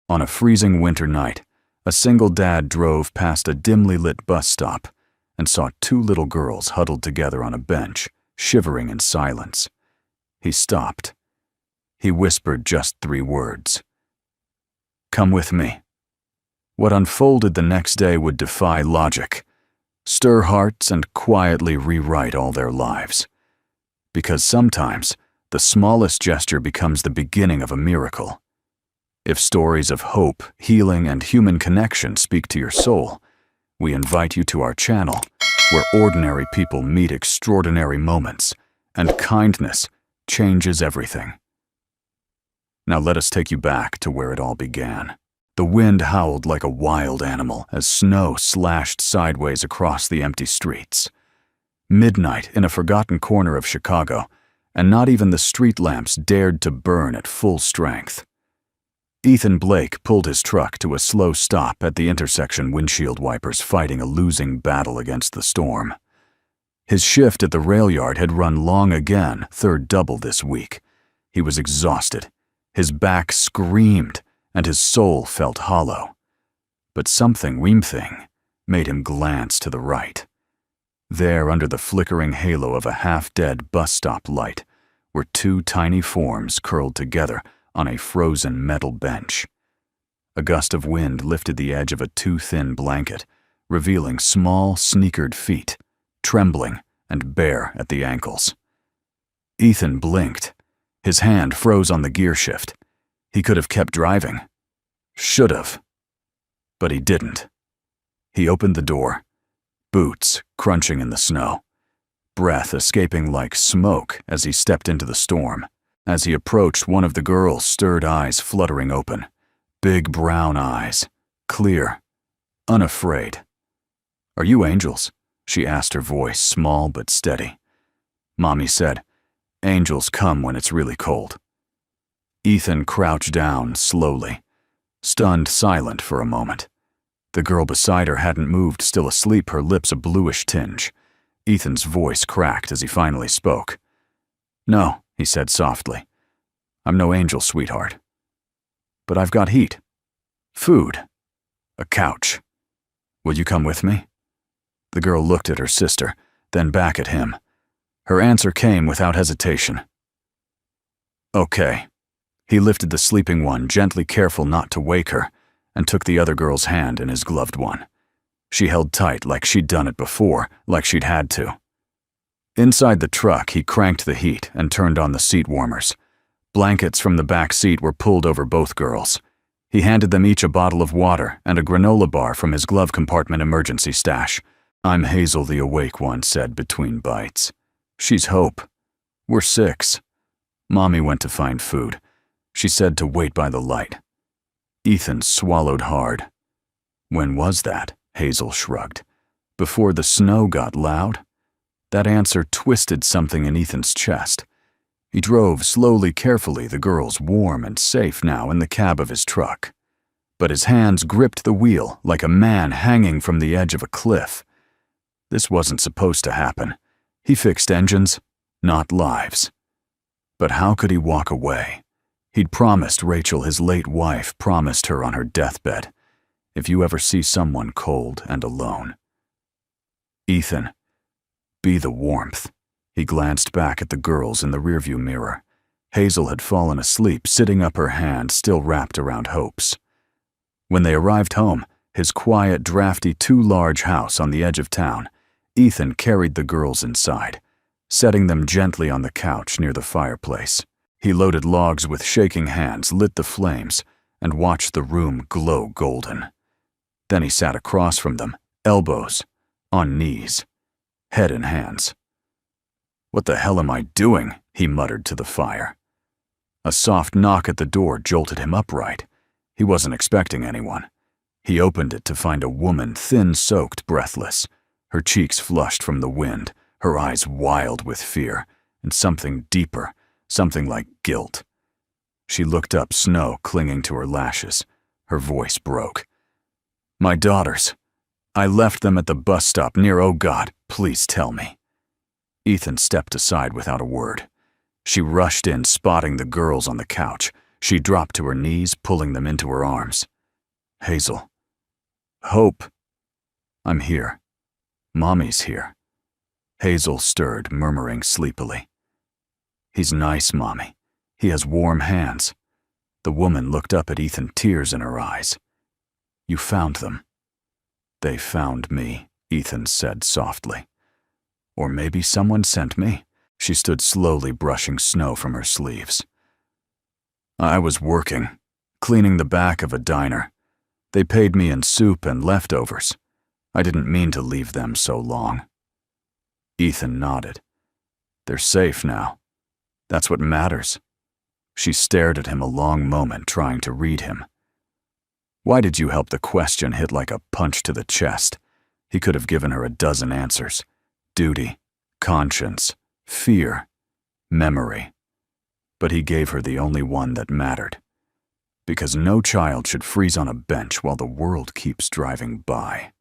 On a freezing winter night, a single dad drove past a dimly lit bus stop and saw two little girls huddled together on a bench, shivering in silence. He stopped. He whispered just 3 words. "Come with me." What unfolded the next day would defy logic, stir hearts, and quietly rewrite all their lives. Because sometimes, the smallest gesture becomes the beginning of a miracle. If stories of hope, healing, and human connection speak to your soul, we invite you to our channel, where ordinary people meet extraordinary moments, and kindness changes everything. Now let us take you back to where it all began. The wind howled like a wild animal as snow slashed sideways across the empty streets. Midnight in a forgotten corner of Chicago, and not even the street lamps dared to burn at full strength. Ethan Blake pulled his truck to a slow stop at the intersection, windshield wipers fighting a losing battle against the storm. His shift at the rail yard had run long again, 3rd double this week. He was exhausted. His back screamed, and his soul felt hollow. But something made him glance to the right. There, under the flickering halo of a half-dead bus stop light, were 2 tiny forms curled together on a frozen metal bench. A gust of wind lifted the edge of a too thin blanket, revealing small, sneakered feet, trembling and bare at the ankles. Ethan blinked. His hand froze on the gear shift. He could have kept driving. Should have. But he didn't. He opened the door, boots crunching in the snow, breath escaping like smoke as he stepped into the storm. As he approached, one of the girls' stirred eyes fluttering open. Big brown eyes, clear, unafraid. "Are you angels?" she asked, her voice small but steady. Mommy said, "Angels come when it's really cold." Ethan crouched down slowly, stunned silent for a moment. The girl beside her hadn't moved, still asleep, her lips a bluish tinge. Ethan's voice cracked as he finally spoke. "No," he said softly. "I'm no angel, sweetheart. But I've got heat, food, a couch. Will you come with me?" The girl looked at her sister, then back at him. Her answer came without hesitation. "Okay." He lifted the sleeping one, gently, careful not to wake her, and took the other girl's hand in his gloved one. She held tight like she'd done it before, like she'd had to. Inside the truck, he cranked the heat and turned on the seat warmers. Blankets from the back seat were pulled over both girls. He handed them each a bottle of water and a granola bar from his glove compartment emergency stash. "I'm Hazel," the awake one said between bites. "She's Hope. We're 6. Mommy went to find food. She said to wait by the light." Ethan swallowed hard. "When was that?" Hazel shrugged. "Before the snow got loud?" That answer twisted something in Ethan's chest. He drove slowly, carefully, the girls warm and safe now in the cab of his truck. But his hands gripped the wheel like a man hanging from the edge of a cliff. This wasn't supposed to happen. He fixed engines, not lives. But how could he walk away? He'd promised Rachel, his late wife, promised her on her deathbed, "If you ever see someone cold and alone, Ethan, be the warmth." He glanced back at the girls in the rearview mirror. Hazel had fallen asleep, sitting up, her hand still wrapped around Hope's. When they arrived home, his quiet, drafty, too-large house on the edge of town, Ethan carried the girls inside, setting them gently on the couch near the fireplace. He loaded logs with shaking hands, lit the flames, and watched the room glow golden. Then he sat across from them, elbows on knees, head in hands. "What the hell am I doing?" he muttered to the fire. A soft knock at the door jolted him upright. He wasn't expecting anyone. He opened it to find a woman, thin-soaked, breathless, her cheeks flushed from the wind, her eyes wild with fear, and something deeper, something like guilt. She looked up, snow clinging to her lashes. Her voice broke. "My daughters. I left them at the bus stop near, oh God, please tell me." Ethan stepped aside without a word. She rushed in, spotting the girls on the couch. She dropped to her knees, pulling them into her arms. Hazel. Hope. I'm here. Mommy's here. Hazel stirred, murmuring sleepily. He's nice, Mommy. He has warm hands. The woman looked up at Ethan, tears in her eyes. You found them. They found me, Ethan said softly. Or maybe someone sent me. She stood slowly, brushing snow from her sleeves. I was working, cleaning the back of a diner. They paid me in soup and leftovers. I didn't mean to leave them so long. Ethan nodded. They're safe now. That's what matters. She stared at him a long moment, trying to read him. Why did you help? The question hit like a punch to the chest. He could have given her a dozen answers. Duty, conscience, fear, memory. But he gave her the only one that mattered. Because no child should freeze on a bench while the world keeps driving by.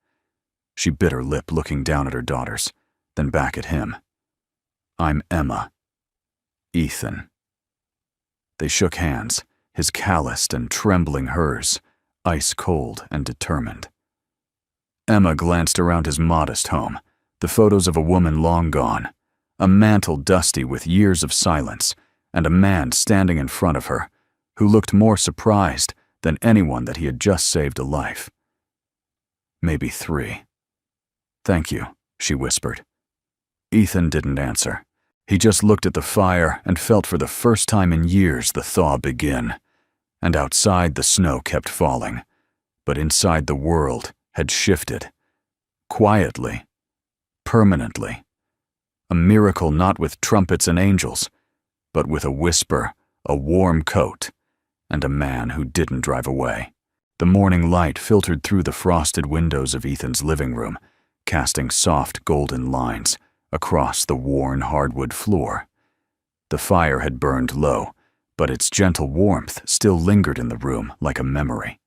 She bit her lip, looking down at her daughters, then back at him. I'm Emma. Ethan. They shook hands, his calloused and trembling hers, ice cold and determined. Emma glanced around his modest home, the photos of a woman long gone, a mantle dusty with years of silence, and a man standing in front of her, who looked more surprised than anyone that he had just saved a life. Maybe 3. Thank you, she whispered. Ethan didn't answer. He just looked at the fire and felt for the first time in years the thaw begin. And outside the snow kept falling, but inside the world had shifted. Quietly. Permanently. A miracle not with trumpets and angels, but with a whisper, a warm coat, and a man who didn't drive away. The morning light filtered through the frosted windows of Ethan's living room, casting soft golden lines across the worn hardwood floor. The fire had burned low, but its gentle warmth still lingered in the room like a memory.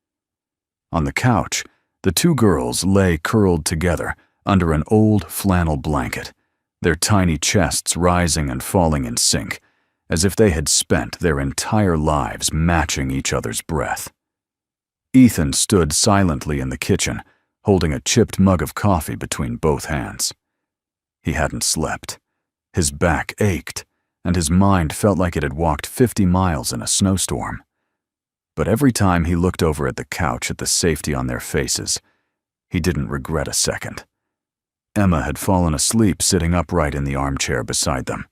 On the couch, the 2 girls lay curled together under an old flannel blanket, their tiny chests rising and falling in sync, as if they had spent their entire lives matching each other's breath. Ethan stood silently in the kitchen, holding a chipped mug of coffee between both hands. He hadn't slept. His back ached, and his mind felt like it had walked 50 miles in a snowstorm. But every time he looked over at the couch at the safety on their faces, he didn't regret a second. Emma had fallen asleep sitting upright in the armchair beside them.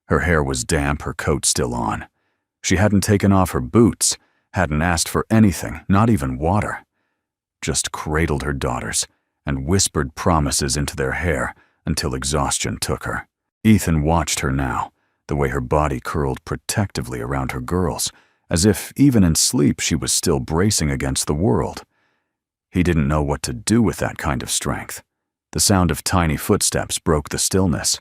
Her hair was damp, her coat still on. She hadn't taken off her boots, hadn't asked for anything, not even water. Just cradled her daughters and whispered promises into their hair until exhaustion took her. Ethan watched her now, the way her body curled protectively around her girls, as if even in sleep she was still bracing against the world. He didn't know what to do with that kind of strength. The sound of tiny footsteps broke the stillness.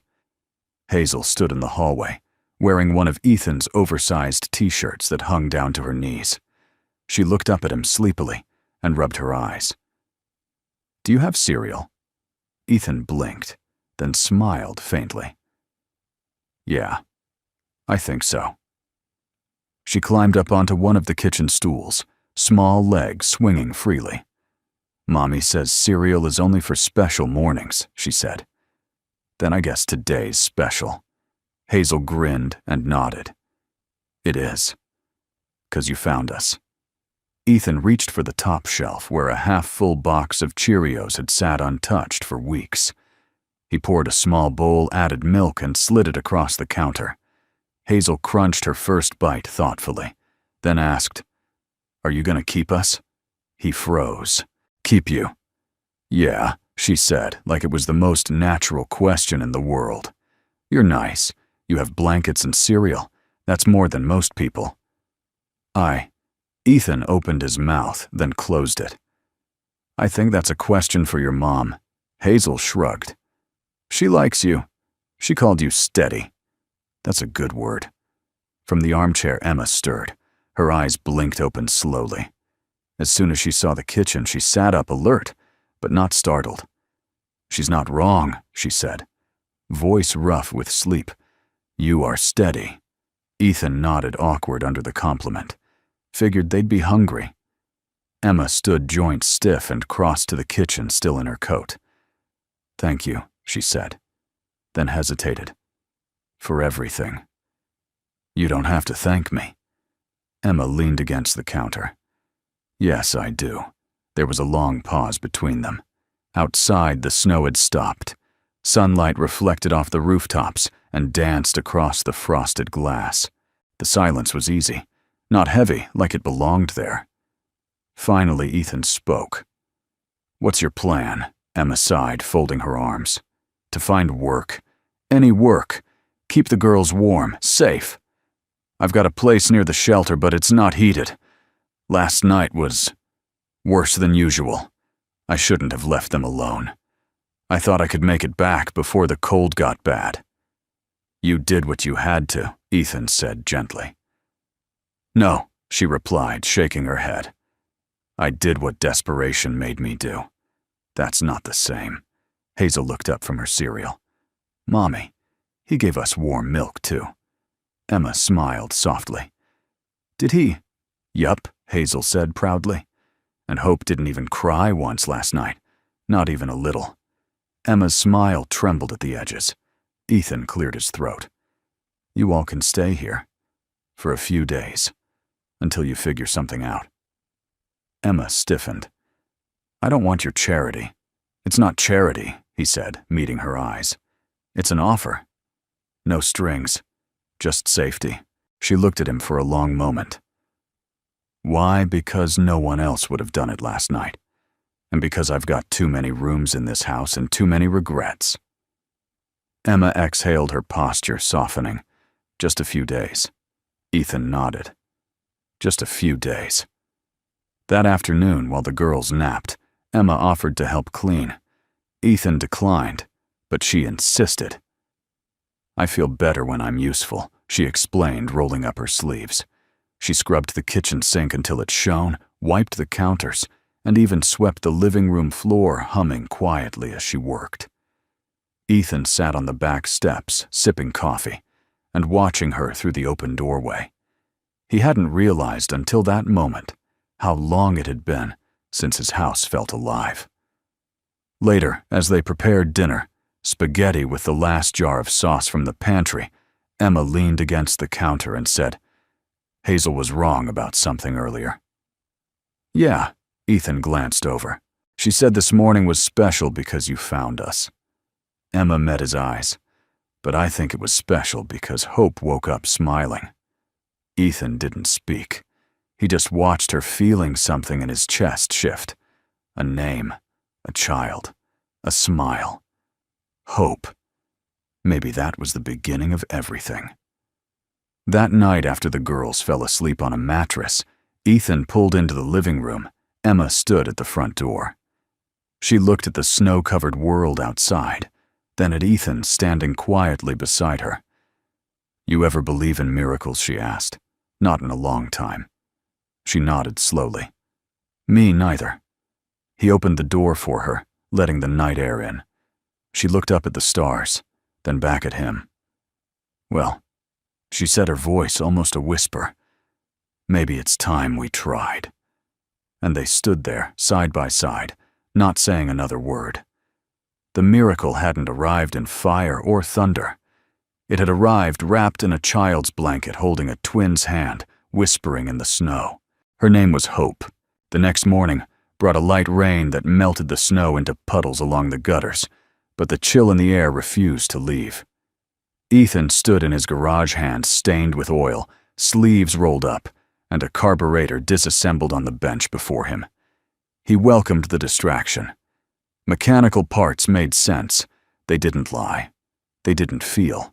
Hazel stood in the hallway, wearing one of Ethan's oversized t-shirts that hung down to her knees. She looked up at him sleepily and rubbed her eyes. Do you have cereal? Ethan blinked, then smiled faintly. Yeah, I think so. She climbed up onto one of the kitchen stools, small legs swinging freely. Mommy says cereal is only for special mornings, she said. Then I guess today's special. Hazel grinned and nodded. It is. 'Cause you found us. Ethan reached for the top shelf where a half-full box of Cheerios had sat untouched for weeks. He poured a small bowl, added milk, and slid it across the counter. Hazel crunched her first bite thoughtfully, then asked, Are you gonna keep us? He froze. Keep you? Yeah, she said, like it was the most natural question in the world. You're nice. You have blankets and cereal. That's more than most people. Ethan opened his mouth, then closed it. I think that's a question for your mom. Hazel shrugged. She likes you. She called you steady. That's a good word. From the armchair, Emma stirred. Her eyes blinked open slowly. As soon as she saw the kitchen, she sat up alert, but not startled. She's not wrong, she said, voice rough with sleep. You are steady. Ethan nodded, awkward under the compliment. Figured they'd be hungry. Emma stood joint stiff and crossed to the kitchen, still in her coat. "Thank you," she said, then hesitated. "For everything." "You don't have to thank me." Emma leaned against the counter. "Yes, I do." There was a long pause between them. Outside, the snow had stopped. Sunlight reflected off the rooftops and danced across the frosted glass. The silence was easy, not heavy like it belonged there. Finally, Ethan spoke. "What's your plan?" Emma sighed, folding her arms. "To find work. Any work. Keep the girls warm, safe. I've got a place near the shelter, but it's not heated. Last night was worse than usual. I shouldn't have left them alone. I thought I could make it back before the cold got bad." "You did what you had to," Ethan said gently. "No," she replied, shaking her head. "I did what desperation made me do. That's not the same." Hazel looked up from her cereal. "Mommy, he gave us warm milk, too." Emma smiled softly. "Did he?" "Yup," Hazel said proudly. "And Hope didn't even cry once last night. Not even a little." Emma's smile trembled at the edges. Ethan cleared his throat. "You all can stay here. For a few days. Until you figure something out." Emma stiffened. "I don't want your charity." "It's not charity," he said, meeting her eyes. "It's an offer. No strings. Just safety." She looked at him for a long moment. "Why? Because no one else would have done it last night. And because I've got too many rooms in this house and too many regrets." Emma exhaled, her posture softening. "Just a few days." Ethan nodded. "Just a few days." That afternoon, while the girls napped, Emma offered to help clean. Ethan declined, but she insisted. "I feel better when I'm useful," she explained, rolling up her sleeves. She scrubbed the kitchen sink until it shone, wiped the counters, and even swept the living room floor, humming quietly as she worked. Ethan sat on the back steps, sipping coffee, and watching her through the open doorway. He hadn't realized until that moment how long it had been since his house felt alive. Later, as they prepared dinner, spaghetti with the last jar of sauce from the pantry, Emma leaned against the counter and said, "Hazel was wrong about something earlier." "Yeah," Ethan glanced over. "She said this morning was special because you found us." Emma met his eyes. "But I think it was special because Hope woke up smiling." Ethan didn't speak. He just watched her, feeling something in his chest shift. A name, a child, a smile. Hope. Maybe that was the beginning of everything. That night, after the girls fell asleep on a mattress, Ethan pulled into the living room. Emma stood at the front door. She looked at the snow-covered world outside, then at Ethan standing quietly beside her. "You ever believe in miracles?" she asked. "Not in a long time." She nodded slowly. "Me neither." He opened the door for her, letting the night air in. She looked up at the stars, then back at him. "Well," she said, her voice almost a whisper, "maybe it's time we tried." And they stood there, side by side, not saying another word. The miracle hadn't arrived in fire or thunder. It had arrived wrapped in a child's blanket, holding a twin's hand, whispering in the snow. Her name was Hope. The next morning brought a light rain that melted the snow into puddles along the gutters, but the chill in the air refused to leave. Ethan stood in his garage, hands stained with oil, sleeves rolled up, and a carburetor disassembled on the bench before him. He welcomed the distraction. Mechanical parts made sense. They didn't lie. They didn't feel.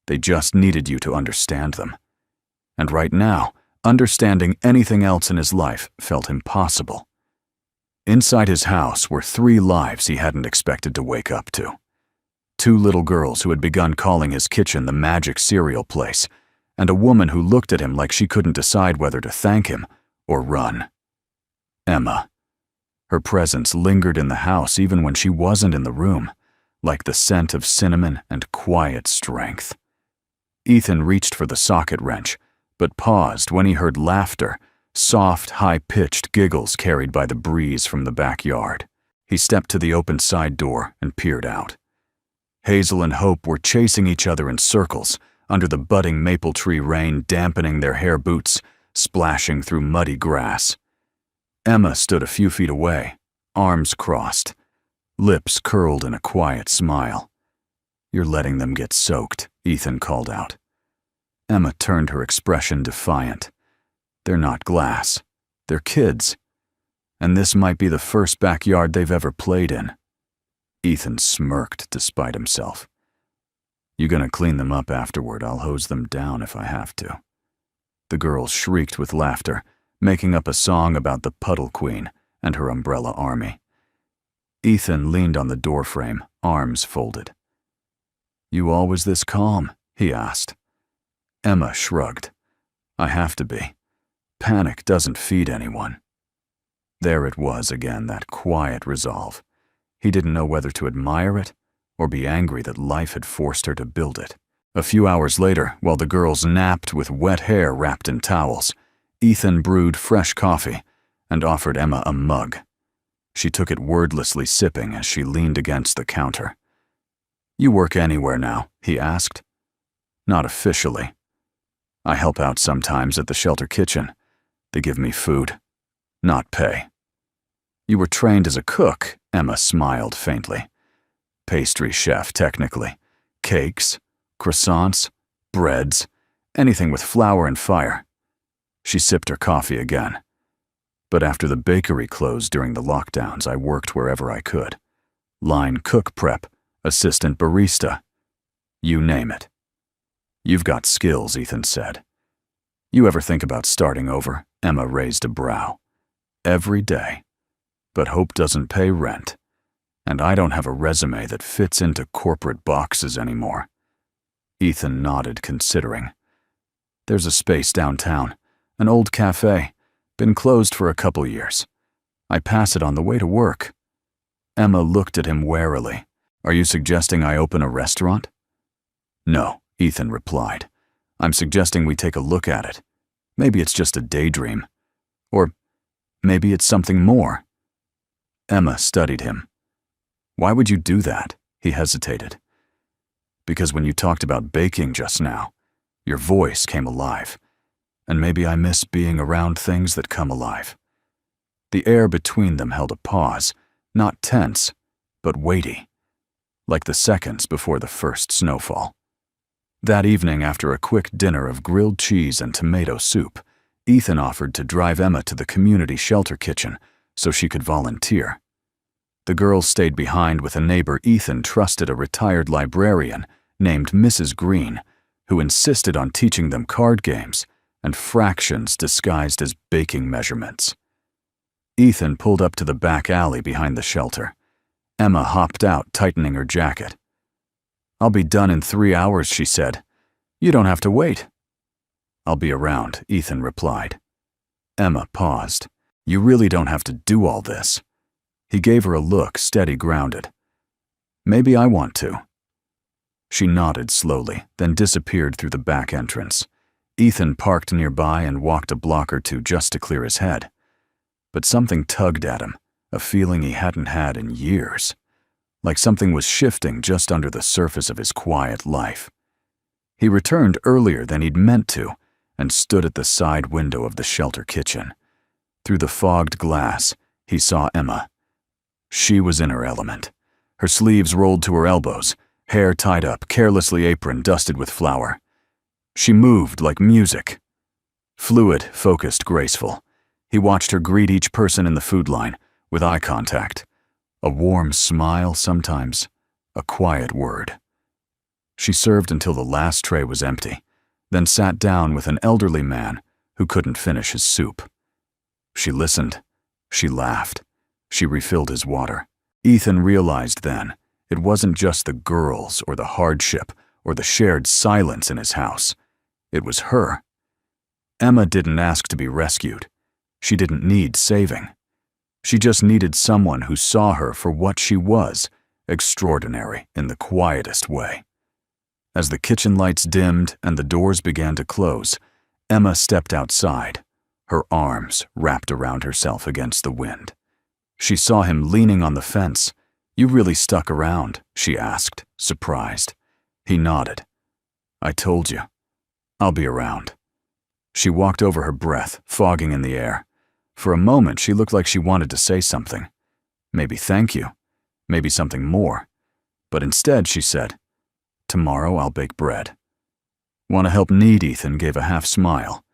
They just needed you to understand them. And right now, understanding anything else in his life felt impossible. Inside his house were 3 lives he hadn't expected to wake up to. 2 little girls who had begun calling his kitchen the magic cereal place, and a woman who looked at him like she couldn't decide whether to thank him or run. Emma. Her presence lingered in the house even when she wasn't in the room, like the scent of cinnamon and quiet strength. Ethan reached for the socket wrench, but paused when he heard laughter, soft, high-pitched giggles carried by the breeze from the backyard. He stepped to the open side door and peered out. Hazel and Hope were chasing each other in circles under the budding maple tree rain dampening their hair boots, splashing through muddy grass. Emma stood a few feet away, arms crossed, lips curled in a quiet smile. "You're letting them get soaked," Ethan called out. Emma turned her expression defiant. "They're not glass. They're kids. And this might be the first backyard they've ever played in." Ethan smirked despite himself. "You gonna clean them up afterward? I'll hose them down if I have to." The girls shrieked with laughter, making up a song about the Puddle Queen and her umbrella army. Ethan leaned on the doorframe, arms folded. "You always this calm?" he asked. Emma shrugged. "I have to be. Panic doesn't feed anyone." There it was again, that quiet resolve. He didn't know whether to admire it or be angry that life had forced her to build it. A few hours later, while the girls napped with wet hair wrapped in towels, Ethan brewed fresh coffee and offered Emma a mug. She took it wordlessly, sipping as she leaned against the counter. "You work anywhere now?" he asked. "Not officially. I help out sometimes at the shelter kitchen. They give me food, not pay." "You were trained as a cook," Emma smiled faintly. "Pastry chef, technically. Cakes, croissants, breads, anything with flour and fire." She sipped her coffee again. "But after the bakery closed during the lockdowns, I worked wherever I could. Line cook prep, assistant barista. You name it." "You've got skills," Ethan said. "You ever think about starting over?" Emma raised a brow. "Every day. But Hope doesn't pay rent. And I don't have a resume that fits into corporate boxes anymore." Ethan nodded, considering. "There's a space downtown, an old cafe, been closed for a couple years. I pass it on the way to work." Emma looked at him warily. "Are you suggesting I open a restaurant?" "No," Ethan replied. "I'm suggesting we take a look at it. Maybe it's just a daydream. Or maybe it's something more." Emma studied him. "Why would you do that?" He hesitated. "Because when you talked about baking just now, your voice came alive. And maybe I miss being around things that come alive." The air between them held a pause, not tense, but weighty, like the seconds before the first snowfall. That evening, after a quick dinner of grilled cheese and tomato soup, Ethan offered to drive Emma to the community shelter kitchen so she could volunteer. The girls stayed behind with a neighbor Ethan trusted, a retired librarian named Mrs. Green, who insisted on teaching them card games and fractions disguised as baking measurements. Ethan pulled up to the back alley behind the shelter. Emma hopped out, tightening her jacket. "I'll be done in 3 hours," she said. "You don't have to wait." "I'll be around," Ethan replied. Emma paused. "You really don't have to do all this." He gave her a look, steady, grounded. "Maybe I want to." She nodded slowly, then disappeared through the back entrance. Ethan parked nearby and walked a block or two just to clear his head. But something tugged at him, a feeling he hadn't had in years. Like something was shifting just under the surface of his quiet life. He returned earlier than he'd meant to and stood at the side window of the shelter kitchen. Through the fogged glass, he saw Emma. She was in her element. Her sleeves rolled to her elbows, hair tied up, carelessly apron dusted with flour. She moved like music. Fluid, focused, graceful. He watched her greet each person in the food line, with eye contact. A warm smile sometimes, a quiet word. She served until the last tray was empty, then sat down with an elderly man who couldn't finish his soup. She listened. She laughed. She refilled his water. Ethan realized then it wasn't just the girls or the hardship or the shared silence in his house. It was her. Emma didn't ask to be rescued. She didn't need saving. She just needed someone who saw her for what she was, extraordinary in the quietest way. As the kitchen lights dimmed and the doors began to close, Emma stepped outside, her arms wrapped around herself against the wind. She saw him leaning on the fence. "You really stuck around?" she asked, surprised. He nodded. "I told you. I'll be around." She walked over her breath, fogging in the air. For a moment, she looked like she wanted to say something. Maybe thank you. Maybe something more. But instead, she said, "Tomorrow I'll bake bread." "Want to help knead?" Ethan gave a half smile.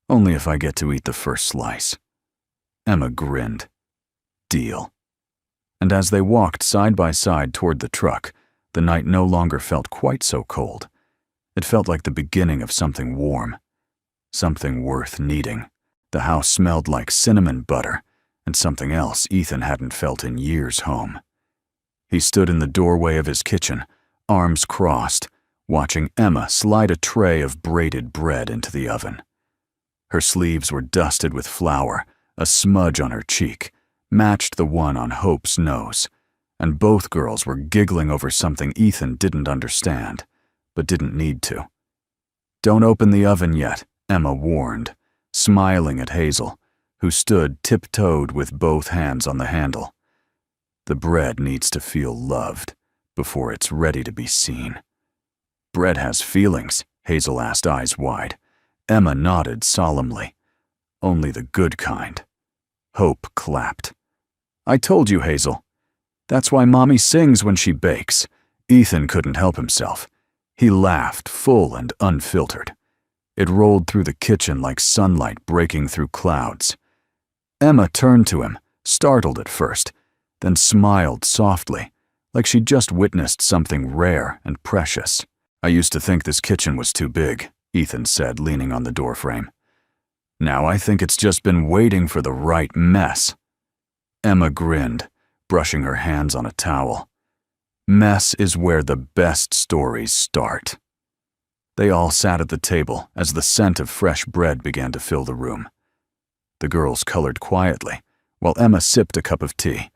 "Only if I get to eat the first slice." Emma grinned. "Deal." And as they walked side by side toward the truck, the night no longer felt quite so cold. It felt like the beginning of something warm, something worth kneading. The house smelled like cinnamon butter, and something else Ethan hadn't felt in years home. He stood in the doorway of his kitchen, arms crossed, watching Emma slide a tray of braided bread into the oven. Her sleeves were dusted with flour, a smudge on her cheek matched the one on Hope's nose, and both girls were giggling over something Ethan didn't understand, but didn't need to. "Don't open the oven yet," Emma warned, smiling at Hazel, who stood tiptoed with both hands on the handle. "The bread needs to feel loved before it's ready to be seen." "Bread has feelings?" Hazel asked, eyes wide. Emma nodded solemnly. "Only the good kind." Hope clapped. "I told you, Hazel. That's why Mommy sings when she bakes." Ethan couldn't help himself. He laughed, full and unfiltered. It rolled through the kitchen like sunlight breaking through clouds. Emma turned to him, startled at first, then smiled softly, like she'd just witnessed something rare and precious. "I used to think this kitchen was too big," Ethan said, leaning on the doorframe. "Now I think it's just been waiting for the right mess." Emma grinned, brushing her hands on a towel. "Mess is where the best stories start." They all sat at the table as the scent of fresh bread began to fill the room. The girls colored quietly, while Emma sipped a cup of tea,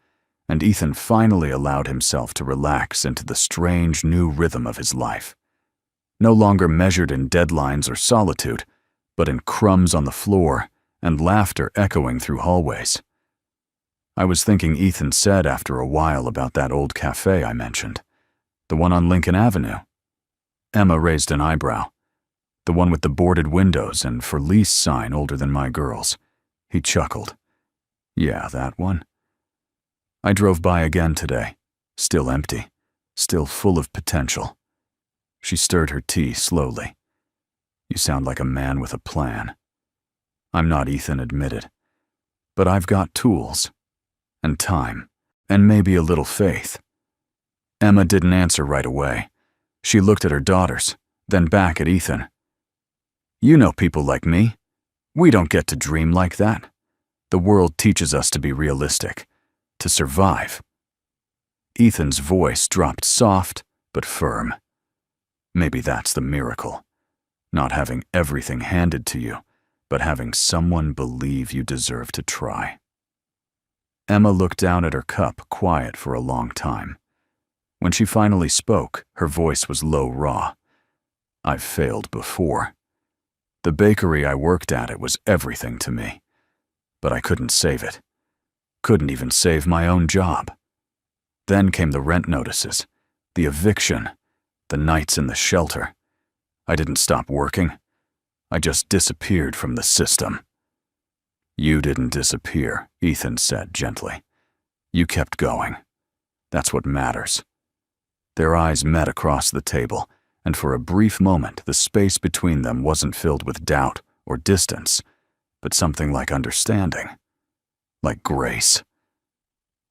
and Ethan finally allowed himself to relax into the strange new rhythm of his life. No longer measured in deadlines or solitude, but in crumbs on the floor and laughter echoing through hallways. "I was thinking," Ethan said after a while, "about that old cafe I mentioned. The one on Lincoln Avenue." Emma raised an eyebrow. "The one with the boarded windows and for lease sign older than my girls." He chuckled. "Yeah, that one. I drove by again today. Still empty. Still full of potential." She stirred her tea slowly. "You sound like a man with a plan." "I'm not," Ethan admitted. "But I've got tools. And time. And maybe a little faith." Emma didn't answer right away. She looked at her daughters, then back at Ethan. "You know people like me. We don't get to dream like that. The world teaches us to be realistic, to survive." Ethan's voice dropped soft but firm. "Maybe that's the miracle. Not having everything handed to you, but having someone believe you deserve to try." Emma looked down at her cup, quiet for a long time. When she finally spoke, her voice was low, raw. "I've failed before. The bakery I worked at, it was everything to me. But I couldn't save it. Couldn't even save my own job. Then came the rent notices, the eviction, the nights in the shelter. I didn't stop working. I just disappeared from the system." "You didn't disappear," Ethan said gently. "You kept going. That's what matters." Their eyes met across the table, and for a brief moment the space between them wasn't filled with doubt or distance, but something like understanding, like grace.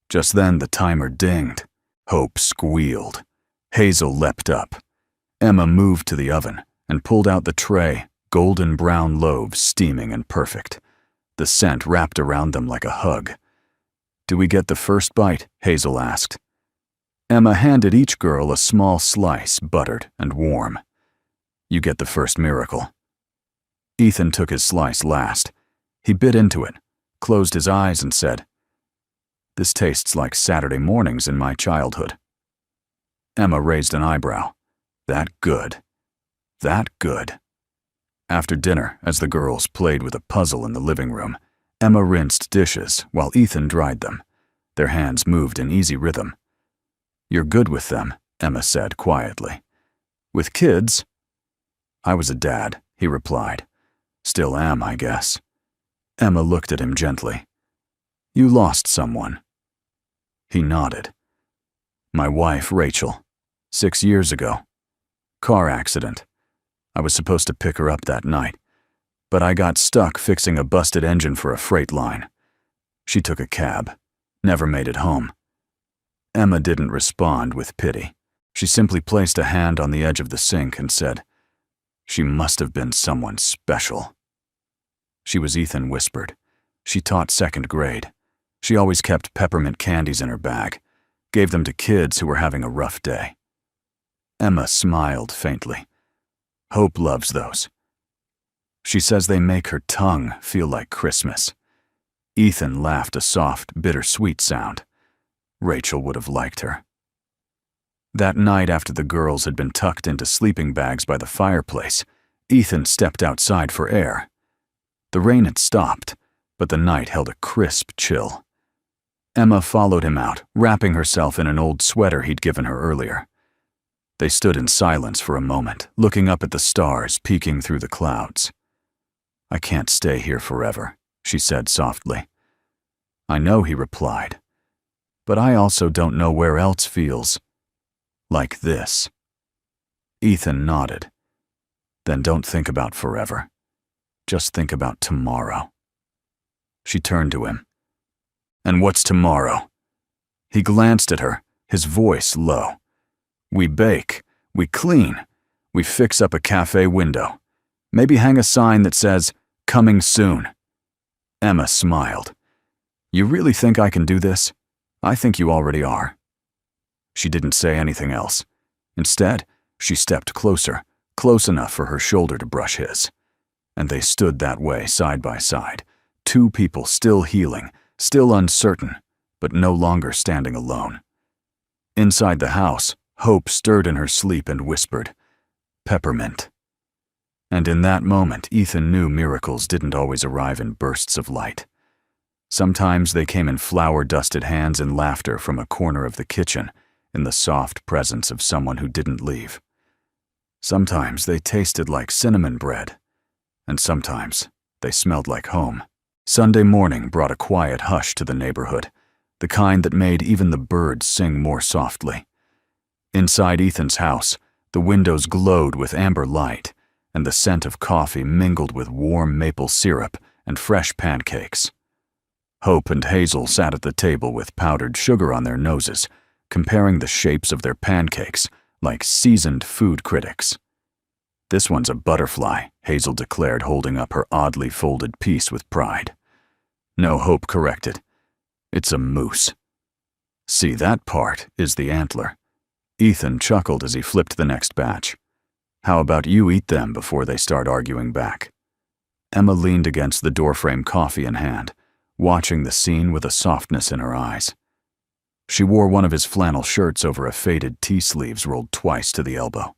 Just then the timer dinged. Hope squealed. Hazel leapt up. Emma moved to the oven and pulled out the tray, golden brown loaves steaming and perfect. The scent wrapped around them like a hug. "Do we get the first bite?" Hazel asked. Emma handed each girl a small slice, buttered and warm. "You get the first miracle." Ethan took his slice last. He bit into it, closed his eyes and said, "This tastes like Saturday mornings in my childhood." Emma raised an eyebrow. "That good. That good." After dinner, as the girls played with a puzzle in the living room, Emma rinsed dishes while Ethan dried them. Their hands moved in easy rhythm. "You're good with them," Emma said quietly. "With kids?" "I was a dad," he replied. "Still am, I guess." Emma looked at him gently. "You lost someone." He nodded. "My wife, Rachel. 6 years ago. Car accident. I was supposed to pick her up that night, but I got stuck fixing a busted engine for a freight line. She took a cab. Never made it home." Emma didn't respond with pity. She simply placed a hand on the edge of the sink and said, "She must have been someone special." She was Ethan whispered. She taught 2nd grade. She always kept peppermint candies in her bag, gave them to kids who were having a rough day. Emma smiled faintly. "Hope loves those. She says they make her tongue feel like Christmas." Ethan laughed a soft, bittersweet sound. Rachel would have liked her. That night, after the girls had been tucked into sleeping bags by the fireplace, Ethan stepped outside for air. The rain had stopped, but the night held a crisp chill. Emma followed him out, wrapping herself in an old sweater he'd given her earlier. They stood in silence for a moment, looking up at the stars peeking through the clouds. "I can't stay here forever," she said softly. "I know," he replied, "but I also don't know where else feels like this." Ethan nodded. "Then don't think about forever. Just think about tomorrow." She turned to him. "And what's tomorrow?" He glanced at her, his voice low. "We bake, we clean, we fix up a cafe window. Maybe hang a sign that says, 'Coming soon.'" Emma smiled. "You really think I can do this? I think you already are." She didn't say anything else. Instead, she stepped closer, close enough for her shoulder to brush his. And they stood that way, side by side, 2 people still healing, still uncertain, but no longer standing alone. Inside the house, Hope stirred in her sleep and whispered, "Peppermint." And in that moment, Ethan knew miracles didn't always arrive in bursts of light. Sometimes they came in flour-dusted hands and laughter from a corner of the kitchen, in the soft presence of someone who didn't leave. Sometimes they tasted like cinnamon bread, and sometimes they smelled like home. Sunday morning brought a quiet hush to the neighborhood, the kind that made even the birds sing more softly. Inside Ethan's house, the windows glowed with amber light, and the scent of coffee mingled with warm maple syrup and fresh pancakes. Hope and Hazel sat at the table with powdered sugar on their noses, comparing the shapes of their pancakes like seasoned food critics. "This one's a butterfly," Hazel declared, holding up her oddly folded piece with pride. "No," Hope corrected. "It's a moose. See, that part is the antler." Ethan chuckled as he flipped the next batch. "How about you eat them before they start arguing back?" Emma leaned against the doorframe, coffee in hand, watching the scene with a softness in her eyes. She wore one of his flannel shirts over a faded T-sleeves rolled twice to the elbow.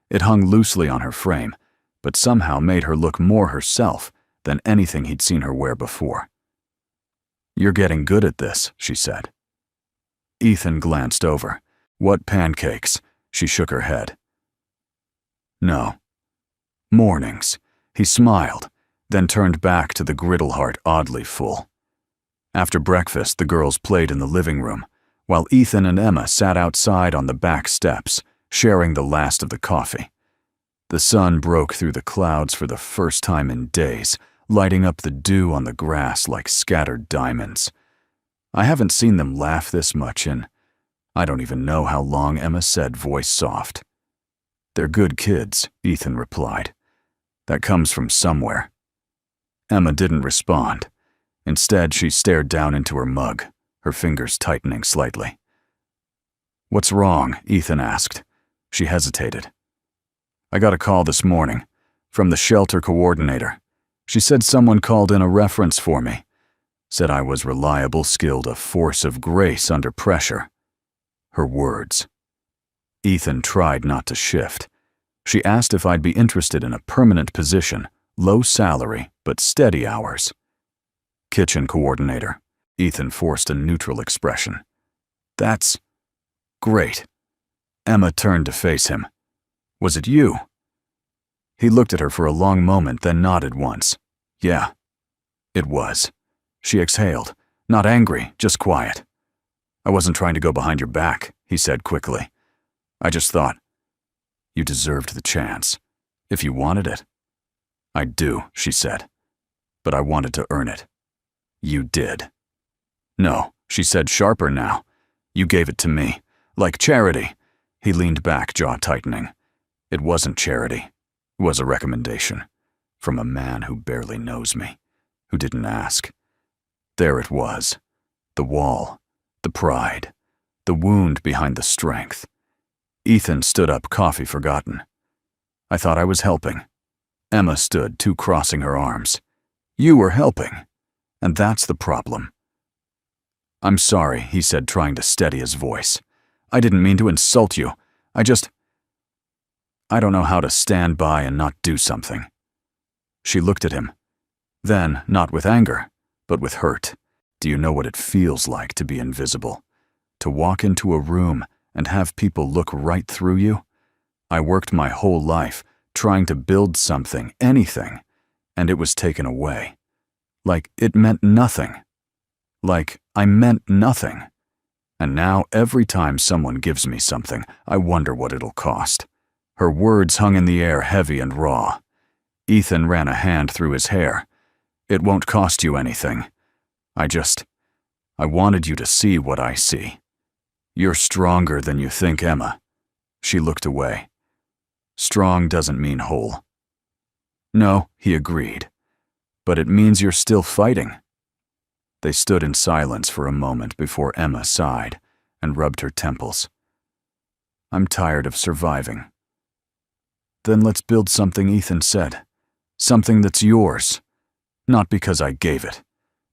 It hung loosely on her frame, but somehow made her look more herself than anything he'd seen her wear before. "You're getting good at this," she said. Ethan glanced over. "What pancakes?" She shook her head. "No. Mornings." He smiled, then turned back to the griddle heart oddly full. After breakfast, the girls played in the living room, while Ethan and Emma sat outside on the back steps, sharing the last of the coffee. The sun broke through the clouds for the first time in days, lighting up the dew on the grass like scattered diamonds. "I haven't seen them laugh this much in, I don't even know how long," Emma said, voice soft. "They're good kids," Ethan replied. "That comes from somewhere." Emma didn't respond. Instead, she stared down into her mug, her fingers tightening slightly. "What's wrong?" Ethan asked. She hesitated. "I got a call this morning, from the shelter coordinator. She said someone called in a reference for me. Said I was reliable, skilled, a force of grace under pressure." Her words. Ethan tried not to shift. She asked if I'd be interested in a permanent position, Low salary, but steady hours. Kitchen coordinator. Ethan forced a neutral expression. That's great. Emma turned to face him. Was it you? He looked at her for a long moment, then nodded once. Yeah, it was. She exhaled. Not angry, just quiet. I wasn't trying to go behind your back, he said quickly. I just thought, you deserved the chance, if you wanted it. I do, she said, but I wanted to earn it. You did. No, she said sharper now. You gave it to me, like charity. He leaned back, jaw tightening. It wasn't charity. It was a recommendation, from a man who barely knows me, who didn't ask. There it was, the wall, the pride, the wound behind the strength. Ethan stood up, coffee forgotten. I thought I was helping. Emma stood, too, crossing her arms. You were helping, and that's the problem. I'm sorry, he said, trying to steady his voice. I didn't mean to insult you. I don't know how to stand by and not do something. She looked at him. Then, not with anger, but with hurt. Do you know what it feels like to be invisible? To walk into a room and have people look right through you? I worked my whole life trying to build something, anything, and it was taken away. Like it meant nothing. Like I meant nothing. And now every time someone gives me something, I wonder what it'll cost. Her words hung in the air, heavy and raw. Ethan ran a hand through his hair. It won't cost you anything. I wanted you to see what I see. You're stronger than you think, Emma. She looked away. Strong doesn't mean whole. No, he agreed. But it means you're still fighting. They stood in silence for a moment before Emma sighed and rubbed her temples. I'm tired of surviving. Then let's build something, Ethan said. Something that's yours. Not because I gave it.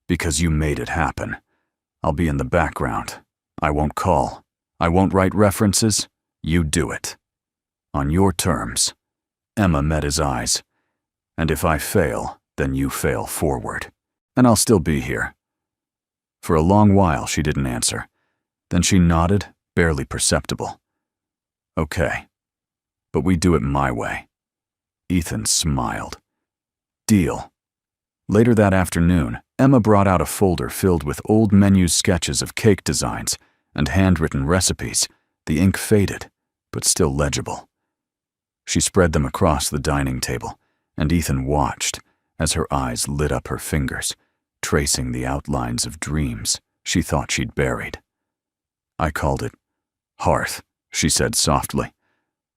Because you made it happen. I'll be in the background. I won't call. I won't write references. You do it. On your terms. Emma met his eyes. And if I fail, then you fail forward. And I'll still be here. For a long while, she didn't answer. Then she nodded, barely perceptible. Okay. But we do it my way. Ethan smiled. Deal. Later that afternoon, Emma brought out a folder filled with old menu sketches of cake designs and handwritten recipes, the ink faded, but still legible. She spread them across the dining table, and Ethan watched as her eyes lit up her fingers, tracing the outlines of dreams she thought she'd buried. I called it Hearth, she said softly,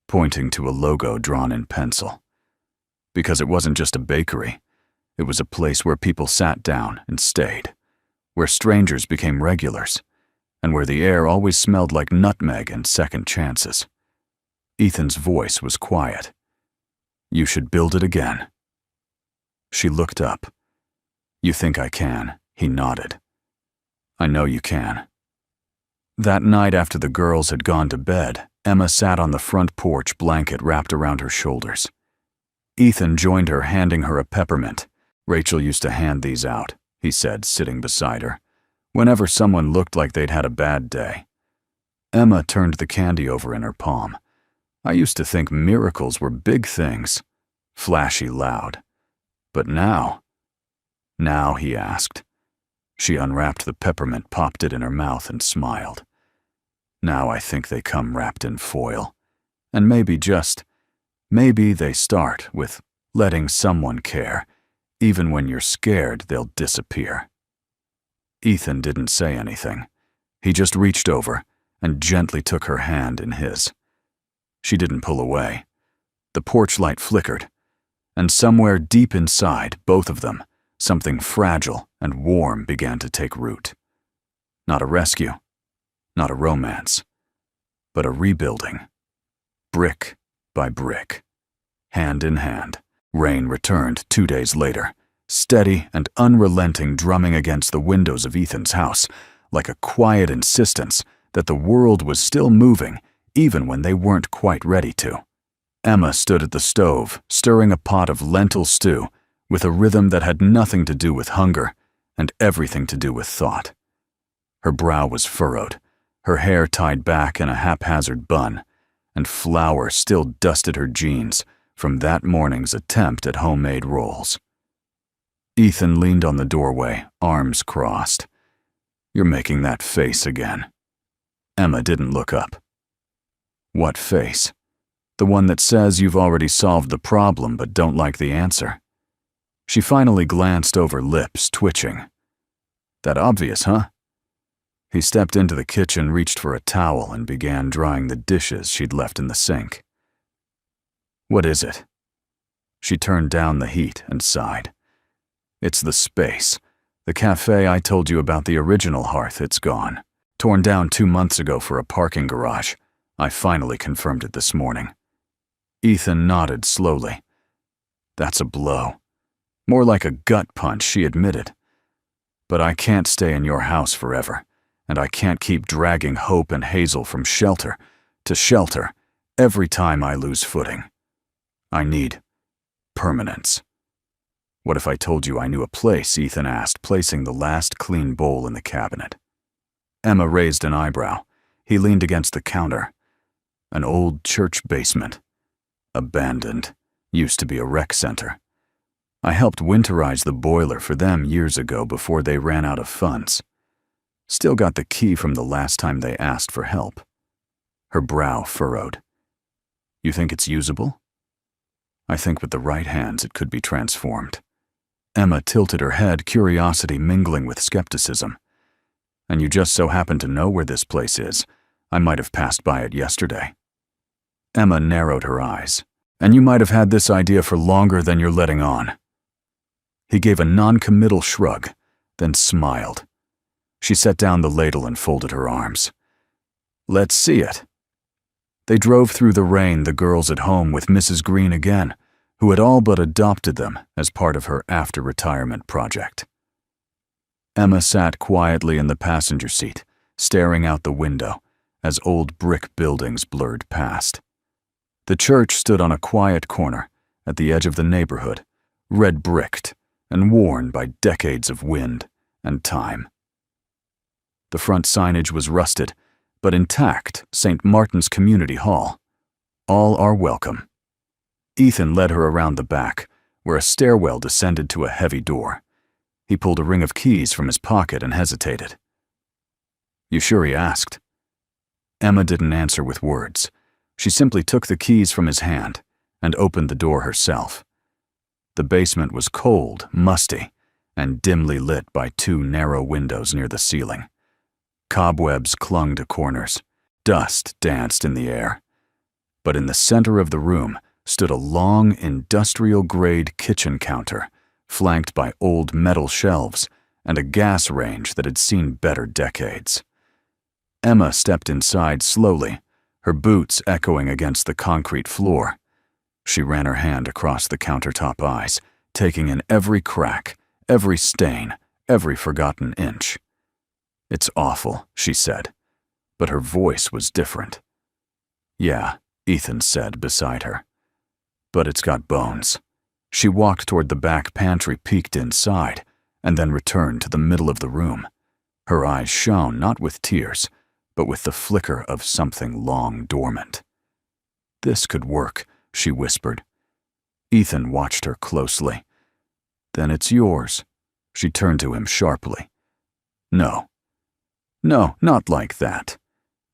pointing to a logo drawn in pencil. Because it wasn't just a bakery. It was a place where people sat down and stayed, where strangers became regulars, and where the air always smelled like nutmeg and second chances. Ethan's voice was quiet. You should build it again. She looked up. You think I can? He nodded. I know you can. That night after the girls had gone to bed, Emma sat on the front porch, blanket wrapped around her shoulders. Ethan joined her, handing her a peppermint. Rachel used to hand these out, he said, sitting beside her, whenever someone looked like they'd had a bad day. Emma turned the candy over in her palm. I used to think miracles were big things, flashy loud. But now, he asked. She unwrapped the peppermint, popped it in her mouth, and smiled. Now I think they come wrapped in foil. And maybe they start with letting someone care. Even when you're scared, they'll disappear. Ethan didn't say anything. He just reached over and gently took her hand in his. She didn't pull away. The porch light flickered, and somewhere deep inside both of them, something fragile and warm began to take root. Not a rescue, not a romance, but a rebuilding. Brick by brick, hand in hand. Rain returned 2 days later, steady and unrelenting, drumming against the windows of Ethan's house, like a quiet insistence that the world was still moving, even when they weren't quite ready to. Emma stood at the stove, stirring a pot of lentil stew, with a rhythm that had nothing to do with hunger and everything to do with thought. Her brow was furrowed, her hair tied back in a haphazard bun, and flour still dusted her jeans from that morning's attempt at homemade rolls. Ethan leaned on the doorway, arms crossed. "You're making that face again." Emma didn't look up. "What face? The one that says you've already solved the problem but don't like the answer?" She finally glanced over, lips twitching. "That obvious, huh?" He stepped into the kitchen, reached for a towel, and began drying the dishes she'd left in the sink. "What is it?" She turned down the heat and sighed. "It's the space. The cafe I told you about, the original hearth, it's gone. Torn down 2 months ago for a parking garage. I finally confirmed it this morning." Ethan nodded slowly. "That's a blow. More like a gut punch," she admitted. "But I can't stay in your house forever, and I can't keep dragging Hope and Hazel from shelter to shelter every time I lose footing. I need permanence." "What if I told you I knew a place?" Ethan asked, placing the last clean bowl in the cabinet. Emma raised an eyebrow. He leaned against the counter. "An old church basement. Abandoned. Used to be a rec center. I helped winterize the boiler for them years ago before they ran out of funds. Still got the key from the last time they asked for help." Her brow furrowed. "You think it's usable?" "I think with the right hands it could be transformed." Emma tilted her head, curiosity mingling with skepticism. "And you just so happen to know where this place is. I might have passed by it yesterday." Emma narrowed her eyes. "And you might have had this idea for longer than you're letting on." He gave a non-committal shrug, then smiled. She set down the ladle and folded her arms. "Let's see it." They drove through the rain, the girls at home with Mrs. Green again, who had all but adopted them as part of her after-retirement project. Emma sat quietly in the passenger seat, staring out the window as old brick buildings blurred past. The church stood on a quiet corner at the edge of the neighborhood, red-bricked and worn by decades of wind and time. The front signage was rusted, but intact: St. Martin's Community Hall. All are welcome. Ethan led her around the back, where a stairwell descended to a heavy door. He pulled a ring of keys from his pocket and hesitated. "You sure he asked?" Emma didn't answer with words. She simply took the keys from his hand and opened the door herself. The basement was cold, musty, and dimly lit by 2 narrow windows near the ceiling. Cobwebs clung to corners. Dust danced in the air. But in the center of the room stood a long, industrial-grade kitchen counter, flanked by old metal shelves and a gas range that had seen better decades. Emma stepped inside slowly, her boots echoing against the concrete floor. She ran her hand across the countertop ice, taking in every crack, every stain, every forgotten inch. "It's awful," she said, but her voice was different. "Yeah," Ethan said beside her. "But it's got bones." She walked toward the back pantry, peeked inside, and then returned to the middle of the room. Her eyes shone not with tears, but with the flicker of something long dormant. "This could work," she whispered. Ethan watched her closely. "Then it's yours." She turned to him sharply. "No. No, not like that."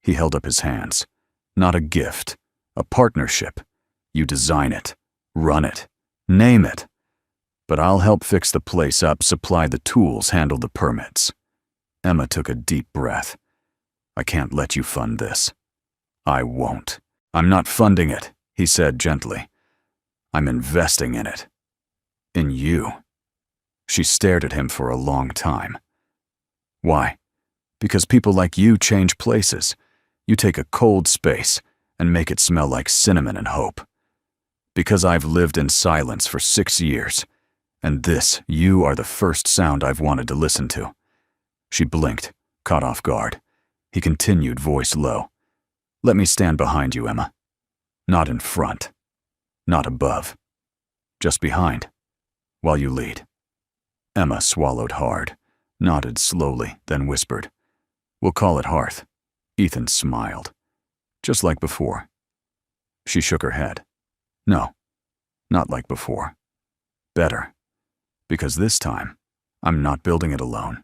He held up his hands. "Not a gift. A partnership. You design it, run it, name it. But I'll help fix the place up, supply the tools, handle the permits." Emma took a deep breath. "I can't let you fund this." "I won't." "I'm not funding it," he said gently. "I'm investing in it. In you." She stared at him for a long time. "Why?" "Because people like you change places. You take a cold space and make it smell like cinnamon and hope. Because I've lived in silence for 6 years, and this, you are the first sound I've wanted to listen to." She blinked, caught off guard. He continued, voice low. "Let me stand behind you, Emma. Not in front. Not above. Just behind. while you lead." Emma swallowed hard, nodded slowly, then whispered, "We'll call it Hearth." Ethan smiled. "Just like before." She shook her head. "No, not like before. Better. Because this time, I'm not building it alone."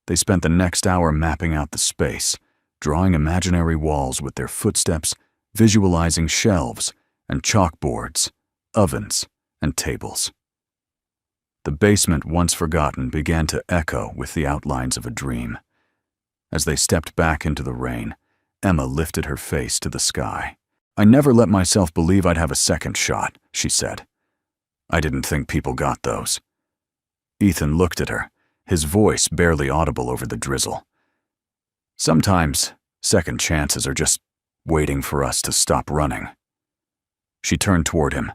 They spent the next hour mapping out the space, drawing imaginary walls with their footsteps, visualizing shelves and chalkboards, ovens and tables. The basement, once forgotten, began to echo with the outlines of a dream. As they stepped back into the rain, Emma lifted her face to the sky. "I never let myself believe I'd have a second shot," she said. "I didn't think people got those." Ethan looked at her, his voice barely audible over the drizzle. "Sometimes, second chances are just waiting for us to stop running." She turned toward him.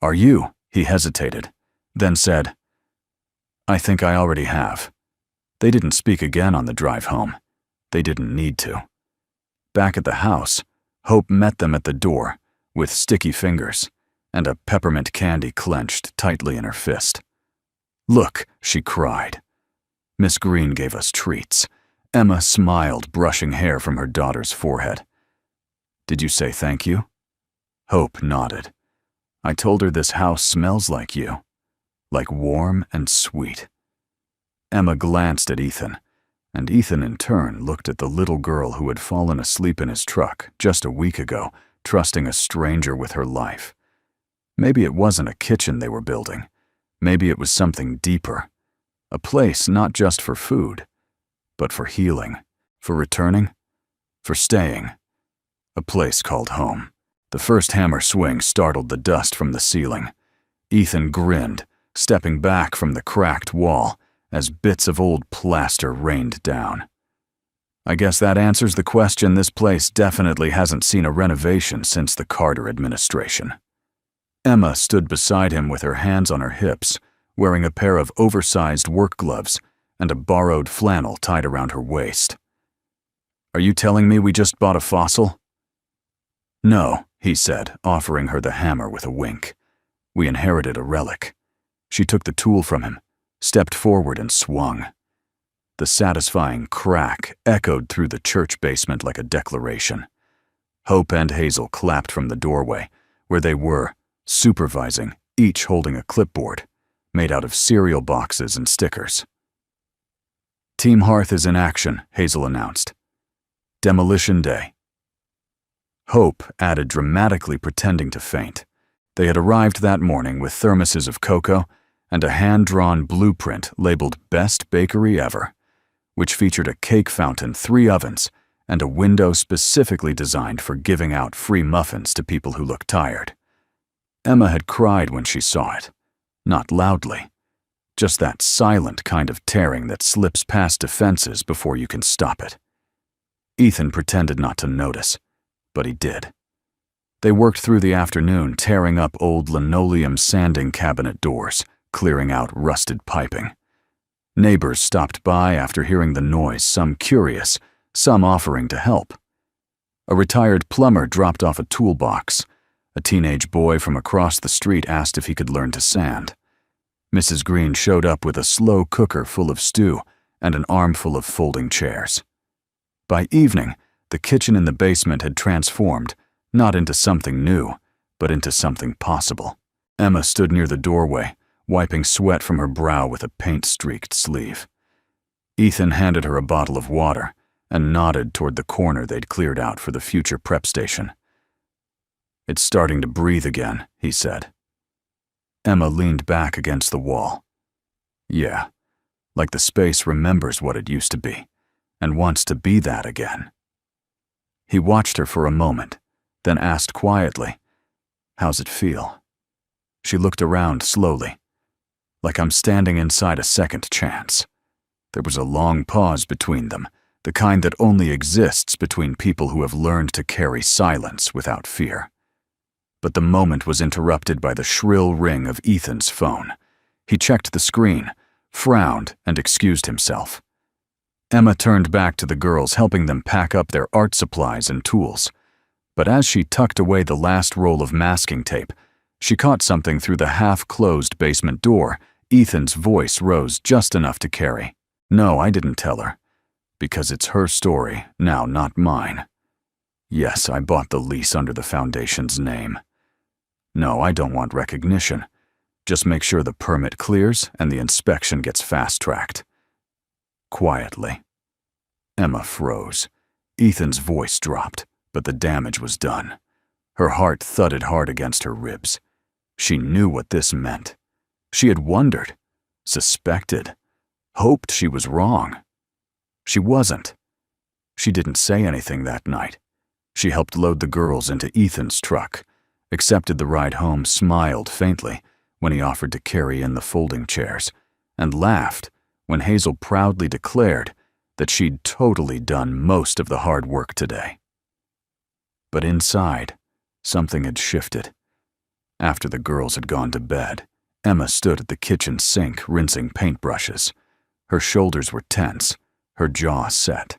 "Are you?" He hesitated, then said, "I think I already have." They didn't speak again on the drive home. They didn't need to. Back at the house, Hope met them at the door, with sticky fingers, and a peppermint candy clenched tightly in her fist. "Look," she cried. "Miss Green gave us treats." Emma smiled, brushing hair from her daughter's forehead. "Did you say thank you?" Hope nodded. "I told her this house smells like you, like warm and sweet." Emma glanced at Ethan, and Ethan in turn looked at the little girl who had fallen asleep in his truck just a week ago, trusting a stranger with her life. Maybe it wasn't a kitchen they were building. Maybe it was something deeper. A place not just for food, but for healing, for returning, for staying. A place called home. The first hammer swing startled the dust from the ceiling. Ethan grinned, stepping back from the cracked wall as bits of old plaster rained down. "I guess that answers the question. This place definitely hasn't seen a renovation since the Carter administration." Emma stood beside him with her hands on her hips, wearing a pair of oversized work gloves and a borrowed flannel tied around her waist. "Are you telling me we just bought a fossil?" "No," he said, offering her the hammer with a wink. "We inherited a relic." She took the tool from him, stepped forward and swung. The satisfying crack echoed through the church basement like a declaration. Hope and Hazel clapped from the doorway, where they were, supervising, each holding a clipboard, made out of cereal boxes and stickers. "Team Hearth is in action," Hazel announced. "Demolition Day." Hope added dramatically, pretending to faint. They had arrived that morning with thermoses of cocoa and a hand-drawn blueprint labeled Best Bakery Ever, which featured a cake fountain, 3 ovens, and a window specifically designed for giving out free muffins to people who looked tired. Emma had cried when she saw it. Not loudly. Just that silent kind of tearing that slips past defenses before you can stop it. Ethan pretended not to notice, but he did. They worked through the afternoon tearing up old linoleum sanding cabinet doors, clearing out rusted piping. Neighbors stopped by after hearing the noise, some curious, some offering to help. A retired plumber dropped off a toolbox. A teenage boy from across the street asked if he could learn to sand. Mrs. Green showed up with a slow cooker full of stew and an armful of folding chairs. By evening, the kitchen in the basement had transformed, not into something new, but into something possible. Emma stood near the doorway, wiping sweat from her brow with a paint-streaked sleeve. Ethan handed her a bottle of water and nodded toward the corner they'd cleared out for the future prep station. "It's starting to breathe again," he said. Emma leaned back against the wall. "Yeah, like the space remembers what it used to be and wants to be that again." He watched her for a moment, then asked quietly, "How's it feel?" She looked around slowly, like I'm standing inside a second chance. There was a long pause between them, the kind that only exists between people who have learned to carry silence without fear. But the moment was interrupted by the shrill ring of Ethan's phone. He checked the screen, frowned, and excused himself. Emma turned back to the girls, helping them pack up their art supplies and tools. But as she tucked away the last roll of masking tape, She caught something through the half-closed basement door. Ethan's voice rose just enough to carry. No, I didn't tell her. Because it's her story, now not mine. Yes, I bought the lease under the Foundation's name. No, I don't want recognition. Just make sure the permit clears and the inspection gets fast-tracked. Quietly. Emma froze. Ethan's voice dropped, but the damage was done. Her heart thudded hard against her ribs. She knew what this meant. She had wondered, suspected, hoped she was wrong. She wasn't. She didn't say anything that night. She helped load the girls into Ethan's truck, accepted the ride home, smiled faintly when he offered to carry in the folding chairs, and laughed when Hazel proudly declared that she'd totally done most of the hard work today. But inside, something had shifted. After the girls had gone to bed, Emma stood at the kitchen sink rinsing paintbrushes. Her shoulders were tense, her jaw set.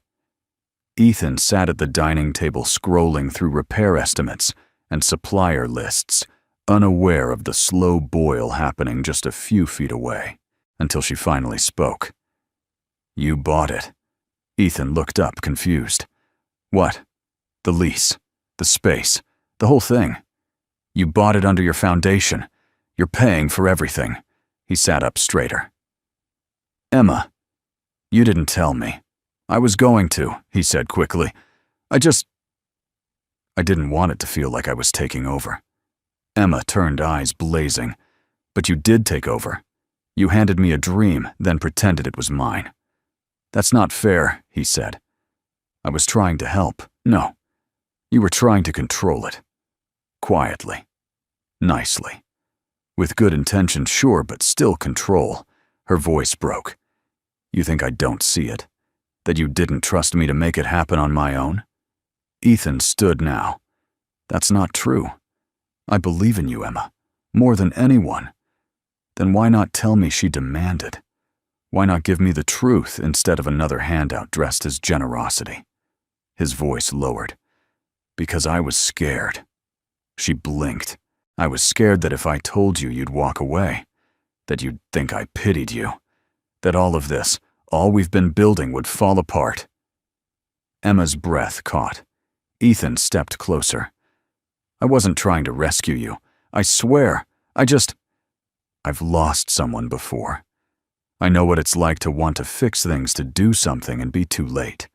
Ethan sat at the dining table scrolling through repair estimates and supplier lists, unaware of the slow boil happening just a few feet away, until she finally spoke. "You bought it." Ethan looked up, confused. "What? The lease, the space, the whole thing. You bought it under your foundation. You're paying for everything." He sat up straighter. "Emma, you didn't tell me. I was going to," he said quickly. I didn't want it to feel like I was taking over." Emma turned, eyes blazing. "But you did take over. You handed me a dream, then pretended it was mine." "That's not fair," he said. "I was trying to help." "No. You were trying to control it." Quietly. Nicely. With good intention, sure, but still control. Her voice broke. "You think I don't see it? That you didn't trust me to make it happen on my own?" Ethan stood now. "That's not true. I believe in you, Emma, more than anyone." "Then why not tell me?" she demanded. "Why not give me the truth instead of another handout dressed as generosity?" His voice lowered. "Because I was scared." She blinked. "I was scared that if I told you, you'd walk away, that you'd think I pitied you, that all of this, all we've been building, would fall apart." Emma's breath caught. Ethan stepped closer. "I wasn't trying to rescue you. I swear. I've lost someone before. I know what it's like to want to fix things, to do something and be too late.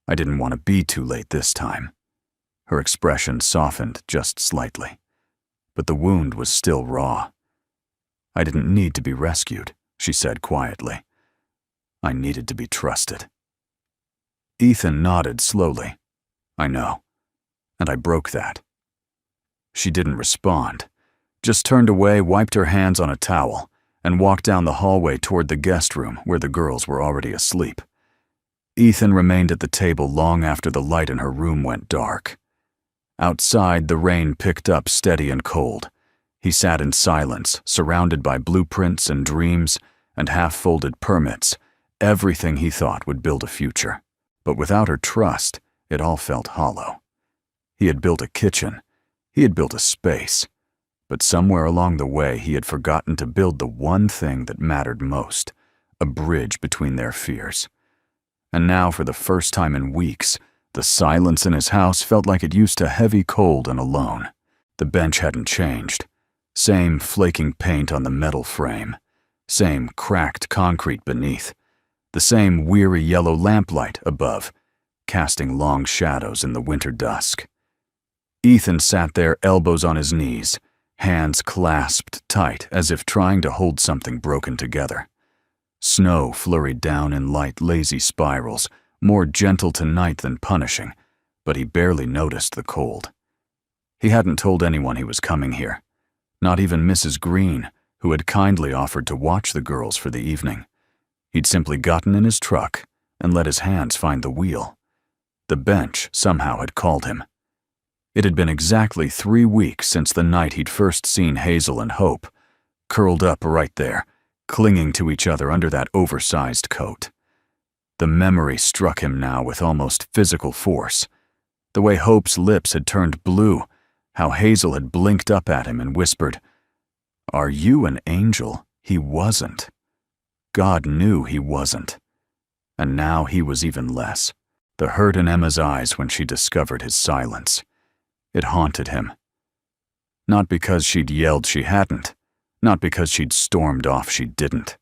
I didn't want to be too late this time." Her expression softened just slightly, but the wound was still raw. "I didn't need to be rescued," she said quietly. "I needed to be trusted." Ethan nodded slowly. "I know. And I broke that." She didn't respond, just turned away, wiped her hands on a towel, and walked down the hallway toward the guest room where the girls were already asleep. Ethan remained at the table long after the light in her room went dark. Outside, the rain picked up steady and cold. He sat in silence, surrounded by blueprints and dreams and half-folded permits, everything he thought would build a future. But without her trust, it all felt hollow. He had built a kitchen. He had built a space. But somewhere along the way, he had forgotten to build the one thing that mattered most, a bridge between their fears. And now, for the first time in weeks, the silence in his house felt like it used to, heavy, cold, and alone. The bench hadn't changed. Same flaking paint on the metal frame. Same cracked concrete beneath. The same weary yellow lamplight above, casting long shadows in the winter dusk. Ethan sat there, elbows on his knees, hands clasped tight as if trying to hold something broken together. Snow flurried down in light, lazy spirals, more gentle tonight than punishing, but he barely noticed the cold. He hadn't told anyone he was coming here, not even Mrs. Green, who had kindly offered to watch the girls for the evening. He'd simply gotten in his truck and let his hands find the wheel. The bench somehow had called him. It had been exactly 3 weeks since the night he'd first seen Hazel and Hope, curled up right there, clinging to each other under that oversized coat. The memory struck him now with almost physical force. The way Hope's lips had turned blue, how Hazel had blinked up at him and whispered, "Are you an angel?" He wasn't. God knew he wasn't. And now he was even less. The hurt in Emma's eyes when she discovered his silence. It haunted him. Not because she'd yelled she hadn't, not because she'd stormed off she didn't,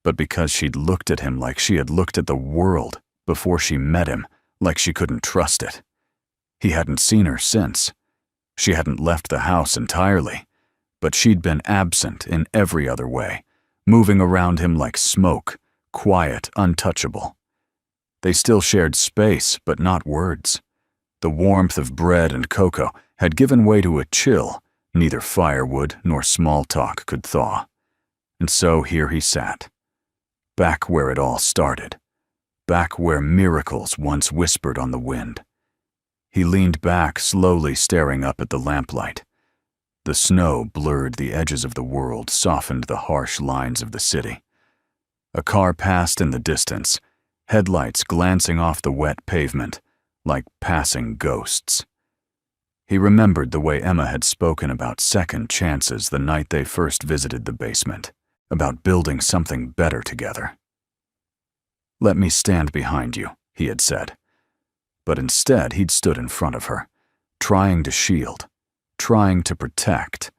but because she'd looked at him like she had looked at the world before she met him, like she couldn't trust it. He hadn't seen her since. She hadn't left the house entirely, but she'd been absent in every other way, moving around him like smoke, quiet, untouchable. They still shared space, but not words. The warmth of bread and cocoa had given way to a chill neither firewood nor small talk could thaw. And so here he sat, back where it all started, back where miracles once whispered on the wind. He leaned back, slowly staring up at the lamplight. The snow blurred the edges of the world, softened the harsh lines of the city. A car passed in the distance, headlights glancing off the wet pavement, like passing ghosts. He remembered the way Emma had spoken about second chances the night they first visited the basement, about building something better together. "Let me stand behind you," he had said. But instead he'd stood in front of her, trying to shield, trying to protect,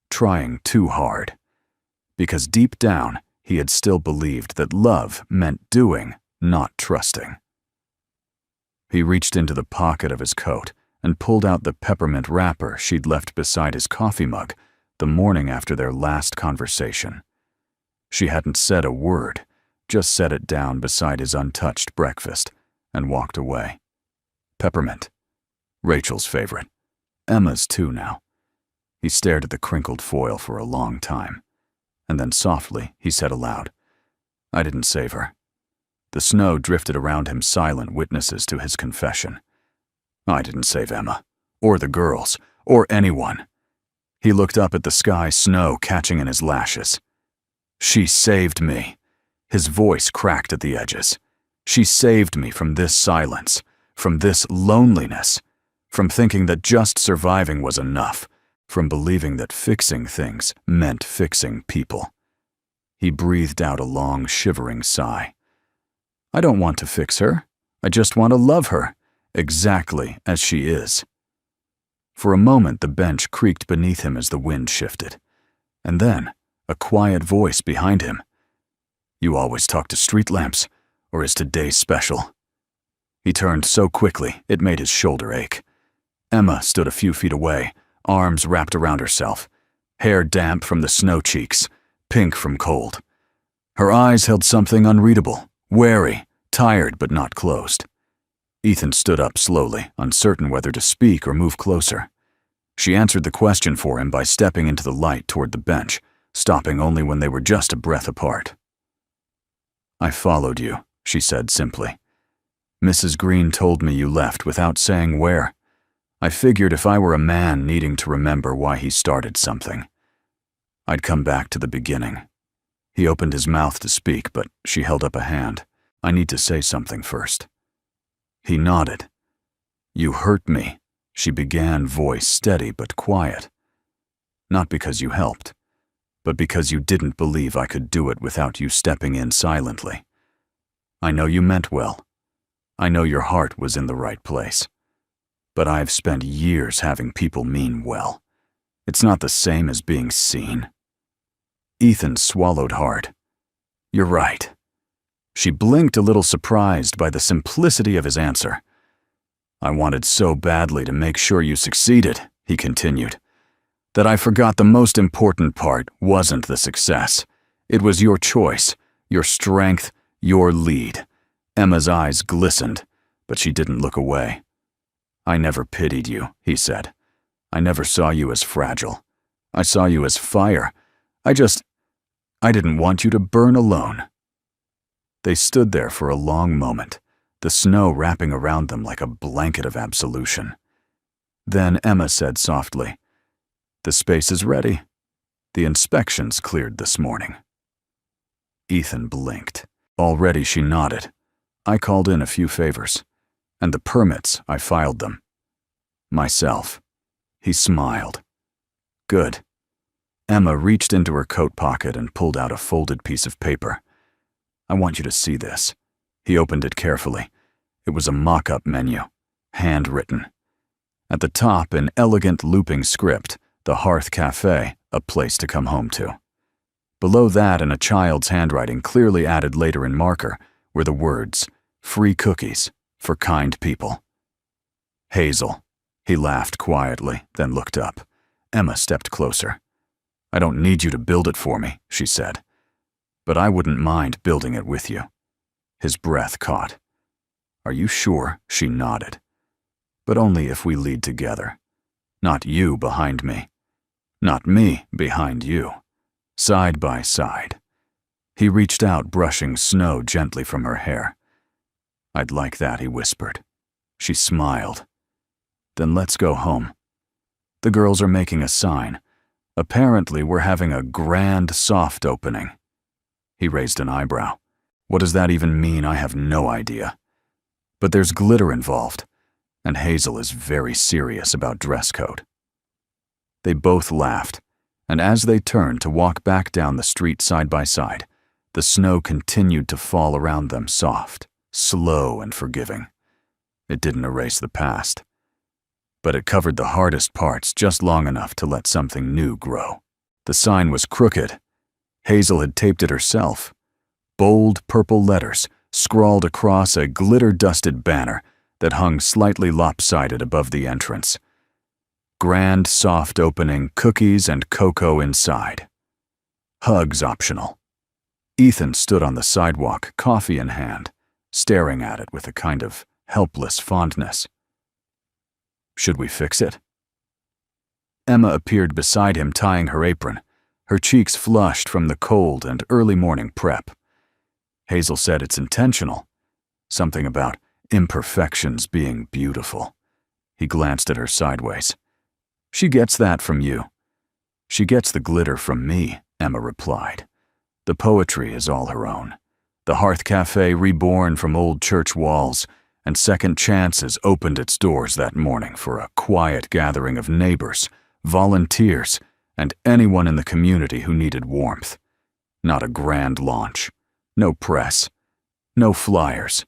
trying too hard. Because deep down, he had still believed that love meant doing, not trusting. He reached into the pocket of his coat and pulled out the peppermint wrapper she'd left beside his coffee mug the morning after their last conversation. She hadn't said a word, just set it down beside his untouched breakfast and walked away. Peppermint. Rachel's favorite. Emma's too now. He stared at the crinkled foil for a long time, and then softly he said aloud, "I didn't save her." The snow drifted around him, silent witnesses to his confession. "I didn't save Emma, or the girls, or anyone." He looked up at the sky, snow catching in his lashes. "She saved me." His voice cracked at the edges. "She saved me from this silence, from this loneliness, from thinking that just surviving was enough, from believing that fixing things meant fixing people." He breathed out a long, shivering sigh. "I don't want to fix her. I just want to love her, exactly as she is." For a moment the bench creaked beneath him as the wind shifted. And then, a quiet voice behind him. "You always talk to street lamps, or is today special?" He turned so quickly it made his shoulder ache. Emma stood a few feet away, arms wrapped around herself, hair damp from the snow cheeks, pink from cold. Her eyes held something unreadable, wary, tired but not closed. Ethan stood up slowly, uncertain whether to speak or move closer. She answered the question for him by stepping into the light toward the bench, stopping only when they were just a breath apart. "I followed you," she said simply. "Mrs. Green told me you left without saying where. I figured if I were a man needing to remember why he started something, I'd come back to the beginning." He opened his mouth to speak, but she held up a hand. "I need to say something first." He nodded. "You hurt me," she began, voice steady but quiet. "Not because you helped, but because you didn't believe I could do it without you stepping in silently. I know you meant well. I know your heart was in the right place. But I've spent years having people mean well. It's not the same as being seen." Ethan swallowed hard. "You're right." She blinked, a little surprised by the simplicity of his answer. "I wanted so badly to make sure you succeeded," he continued, "that I forgot the most important part wasn't the success. It was your choice, your strength, your lead." Emma's eyes glistened, but she didn't look away. "I never pitied you," he said. "I never saw you as fragile. I saw you as fire. I didn't want you to burn alone." They stood there for a long moment, the snow wrapping around them like a blanket of absolution. Then Emma said softly, "The space is ready. The inspection's cleared this morning." Ethan blinked. Already she nodded. "I called in a few favors. And the permits, I filed them. Myself." He smiled. Good. Emma reached into her coat pocket and pulled out a folded piece of paper. I want you to see this. He opened it carefully. It was a mock-up menu, handwritten. At the top, in elegant looping script, the Hearth Cafe, a place to come home to. Below that, in a child's handwriting clearly added later in marker, were the words, free cookies for kind people. Hazel. He laughed quietly, then looked up. Emma stepped closer. I don't need you to build it for me, she said. But I wouldn't mind building it with you. His breath caught. Are you sure? She nodded. But only if we lead together. Not you behind me. Not me behind you. Side by side. He reached out, brushing snow gently from her hair. I'd like that, he whispered. She smiled. Then let's go home. The girls are making a sign. Apparently, we're having a grand soft opening. He raised an eyebrow. What does that even mean? I have no idea. But there's glitter involved, and Hazel is very serious about dress code. They both laughed, and as they turned to walk back down the street side by side, the snow continued to fall around them soft, slow and forgiving. It didn't erase the past, but it covered the hardest parts just long enough to let something new grow. The sign was crooked. Hazel had taped it herself. Bold purple letters scrawled across a glitter-dusted banner that hung slightly lopsided above the entrance. Grand soft opening, cookies and cocoa inside. Hugs optional. Ethan stood on the sidewalk, coffee in hand, staring at it with a kind of helpless fondness. Should we fix it? Emma appeared beside him, tying her apron, her cheeks flushed from the cold and early morning prep. Hazel said it's intentional. Something about imperfections being beautiful. He glanced at her sideways. She gets that from you. She gets the glitter from me, Emma replied. The poetry is all her own. The Hearth Cafe reborn from old church walls, and Second Chances opened its doors that morning for a quiet gathering of neighbors, volunteers, and anyone in the community who needed warmth. Not a grand launch. No press. No flyers.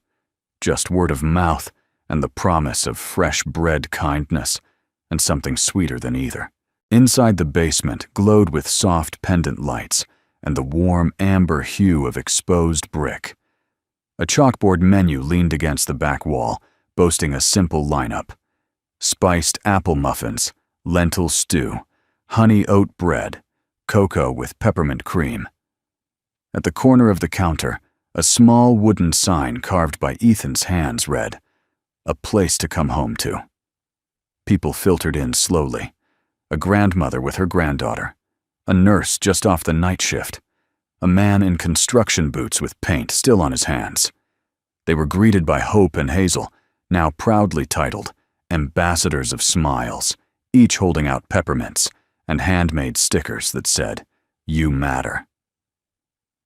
Just word of mouth and the promise of fresh bread kindness, and something sweeter than either. Inside the basement glowed with soft pendant lights and the warm amber hue of exposed brick. A chalkboard menu leaned against the back wall, boasting a simple lineup. Spiced apple muffins, lentil stew, honey oat bread, cocoa with peppermint cream. At the corner of the counter, a small wooden sign carved by Ethan's hands read, "A place to come home to." People filtered in slowly. A grandmother with her granddaughter, a nurse just off the night shift, a man in construction boots with paint still on his hands. They were greeted by Hope and Hazel, now proudly titled Ambassadors of Smiles, each holding out peppermints and handmade stickers that said, "You matter."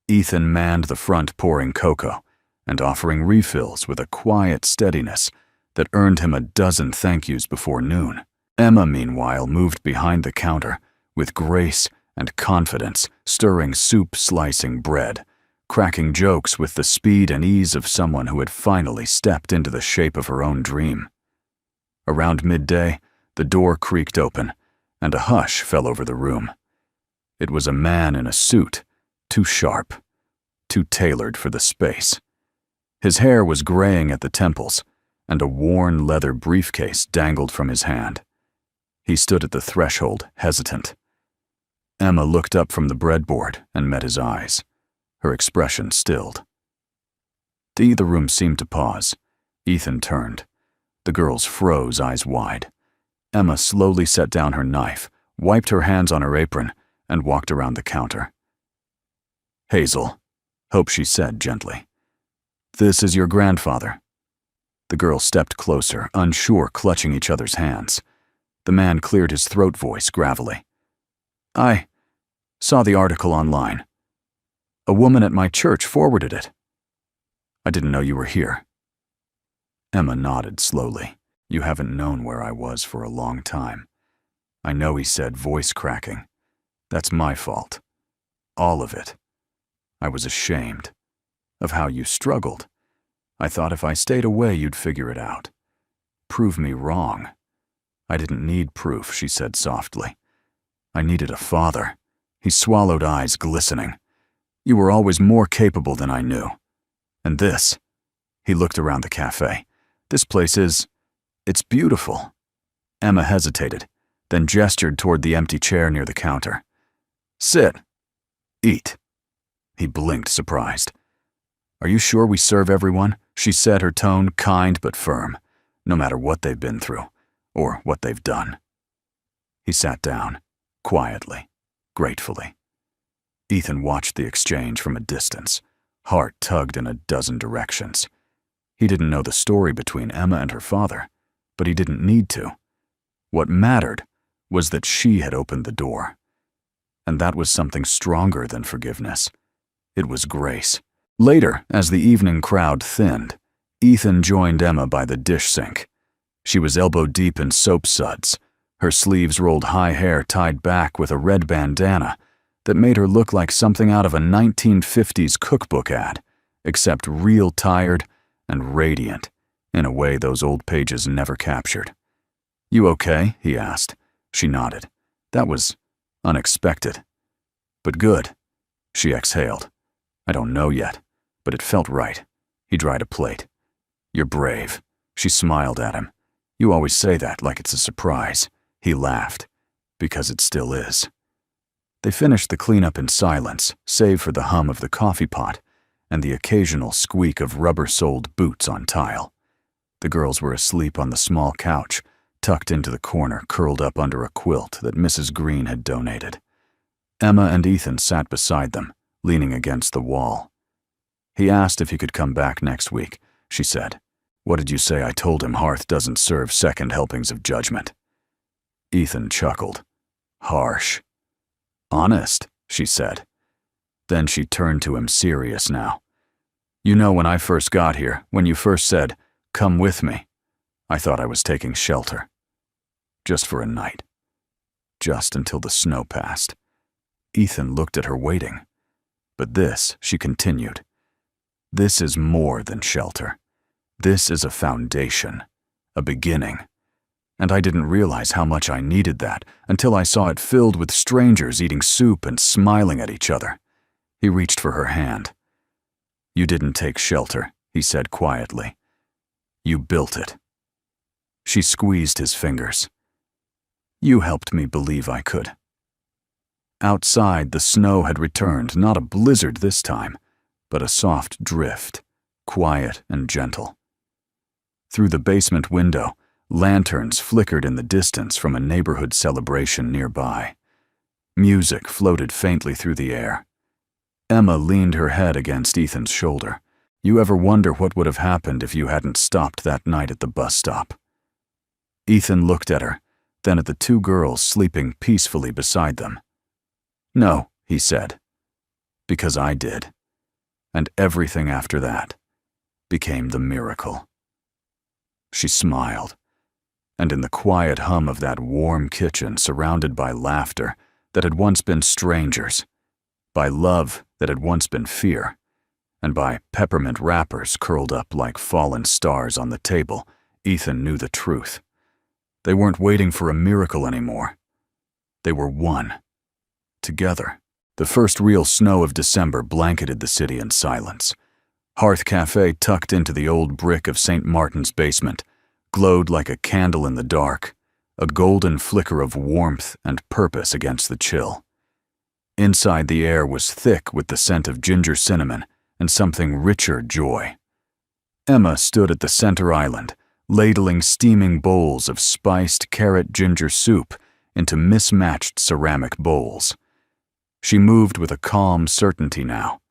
Ethan manned the front, pouring cocoa and offering refills with a quiet steadiness that earned him a dozen thank yous before noon. Emma, meanwhile, moved behind the counter with grace and confidence, stirring soup, slicing bread, cracking jokes with the speed and ease of someone who had finally stepped into the shape of her own dream. Around midday, the door creaked open, and a hush fell over the room. It was a man in a suit, too sharp, too tailored for the space. His hair was graying at the temples, and a worn leather briefcase dangled from his hand. He stood at the threshold, hesitant. Emma looked up from the breadboard and met his eyes. Her expression stilled. To either room seemed to pause. Ethan turned. The girls froze, eyes wide. Emma slowly set down her knife, wiped her hands on her apron, and walked around the counter. "Hazel," Hope she said gently. "This is your grandfather." The girls stepped closer, unsure, clutching each other's hands. The man cleared his throat, voice gravelly. "I saw the article online. A woman at my church forwarded it. I didn't know you were here." Emma nodded slowly. "You haven't known where I was for a long time. "I know," he said, voice cracking. "That's my fault. All of it. I was ashamed of how you struggled. I thought if I stayed away, you'd figure it out. Prove me wrong." "I didn't need proof," she said softly. "I needed a father." He swallowed, eyes glistening. "You were always more capable than I knew. And this," he looked around the cafe, "this place it's beautiful." Emma hesitated, then gestured toward the empty chair near the counter. "Sit. Eat." He blinked, surprised. "Are you sure we serve everyone?" she said, her tone kind but firm, no matter what they've been through, or what they've done. He sat down, quietly, gratefully. Ethan watched the exchange from a distance, heart tugged in a dozen directions. He didn't know the story between Emma and her father, but he didn't need to. What mattered was that she had opened the door. And that was something stronger than forgiveness. It was grace. Later, as the evening crowd thinned, Ethan joined Emma by the dish sink. She was elbow-deep in soap suds, her sleeves rolled high, hair tied back with a red bandana that made her look like something out of a 1950s cookbook ad, except real tired and radiant in a way those old pages never captured. "You okay?" he asked. She nodded. "That was unexpected. But good." She exhaled. "I don't know yet, but it felt right." He dried a plate. "You're brave." She smiled at him. "You always say that like it's a surprise." He laughed. "Because it still is." They finished the cleanup in silence, save for the hum of the coffee pot and the occasional squeak of rubber-soled boots on tile. The girls were asleep on the small couch, tucked into the corner, curled up under a quilt that Mrs. Green had donated. Emma and Ethan sat beside them, leaning against the wall. "He asked if he could come back next week," she said. "What did you say I told him Hearth doesn't serve second helpings of judgment?" Ethan chuckled. "Harsh." "Honest," she said. Then she turned to him, serious now. "You know, when I first got here, when you first said, 'Come with me,' I thought I was taking shelter. Just for a night. Just until the snow passed." Ethan looked at her, waiting. "But this," she continued, "this is more than shelter. This is a foundation, a beginning. And I didn't realize how much I needed that until I saw it filled with strangers eating soup and smiling at each other." He reached for her hand. "You didn't take shelter," he said quietly. "You built it." She squeezed his fingers. "You helped me believe I could." Outside, the snow had returned, not a blizzard this time, but a soft drift, quiet and gentle. Through the basement window, lanterns flickered in the distance from a neighborhood celebration nearby. Music floated faintly through the air. Emma leaned her head against Ethan's shoulder. "You ever wonder what would have happened if you hadn't stopped that night at the bus stop?" Ethan looked at her, then at the two girls sleeping peacefully beside them. "No," he said, "because I did. And everything after that became the miracle." She smiled, and in the quiet hum of that warm kitchen, surrounded by laughter that had once been strangers, by love that had once been fear, and by peppermint wrappers curled up like fallen stars on the table, Ethan knew the truth. They weren't waiting for a miracle anymore. They were one. Together. The first real snow of December blanketed the city in silence. Hearth Cafe, tucked into the old brick of St. Martin's basement, glowed like a candle in the dark, a golden flicker of warmth and purpose against the chill. Inside, the air was thick with the scent of ginger cinnamon and something richer joy. Emma stood at the center island, ladling steaming bowls of spiced carrot ginger soup into mismatched ceramic bowls. She moved with a calm certainty now.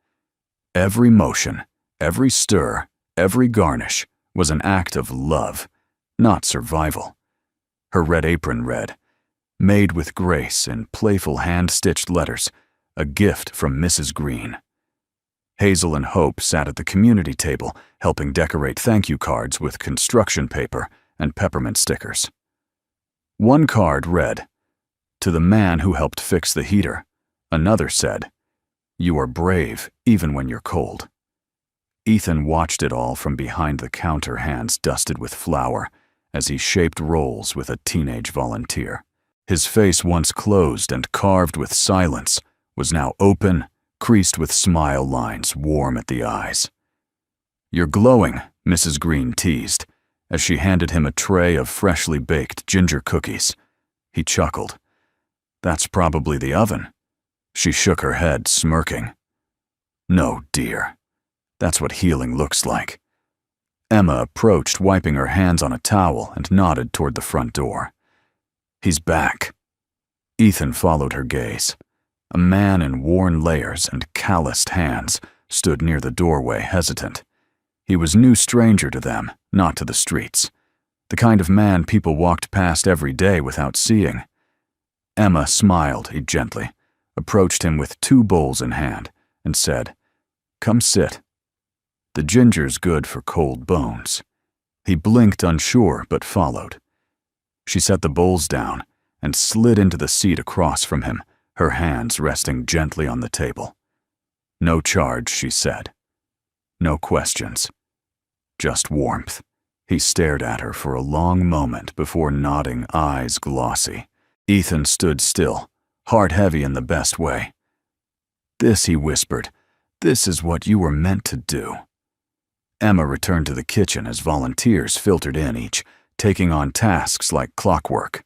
Every motion, every stir, every garnish was an act of love, not survival. Her red apron read, "Made with grace," in playful hand-stitched letters, "A gift from Mrs. Green." Hazel and Hope sat at the community table, helping decorate thank you cards with construction paper and peppermint stickers. One card read, To the man who helped fix the heater, another said, "You are brave even when you're cold." Ethan watched it all from behind the counter, hands dusted with flour, as he shaped rolls with a teenage volunteer. His face, once closed and carved with silence, was now open, creased with smile lines warm at the eyes. "You're glowing," Mrs. Green teased, as she handed him a tray of freshly baked ginger cookies. He chuckled. "That's probably the oven." She shook her head, smirking. "No, dear. That's what healing looks like." Emma approached, wiping her hands on a towel, and nodded toward the front door. "He's back." Ethan followed her gaze. A man in worn layers and calloused hands stood near the doorway, hesitant. He was no stranger to them, not to the streets. The kind of man people walked past every day without seeing. Emma smiled gently, approached him with 2 bowls in hand, and said, "Come sit. The ginger's good for cold bones." He blinked, unsure, but followed. She set the bowls down and slid into the seat across from him, her hands resting gently on the table. "No charge," she said. "No questions. Just warmth." He stared at her for a long moment before nodding, eyes glossy. Ethan stood still, heart heavy in the best way. "This," he whispered, "this is what you were meant to do." Emma returned to the kitchen as volunteers filtered in, each taking on tasks like clockwork.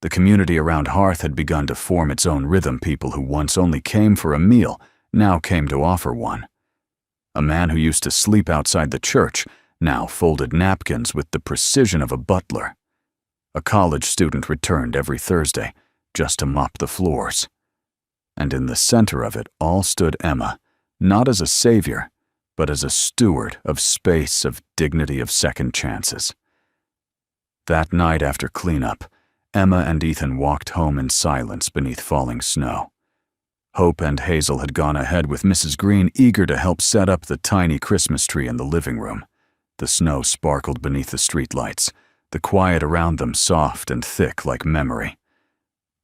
The community around Hearth had begun to form its own rhythm. People who once only came for a meal now came to offer one. A man who used to sleep outside the church now folded napkins with the precision of a butler. A college student returned every Thursday just to mop the floors. And in the center of it all stood Emma, not as a savior, but as a steward of space, of dignity, of second chances. That night after cleanup, Emma and Ethan walked home in silence beneath falling snow. Hope and Hazel had gone ahead with Mrs. Green, eager to help set up the tiny Christmas tree in the living room. The snow sparkled beneath the streetlights, the quiet around them soft and thick like memory.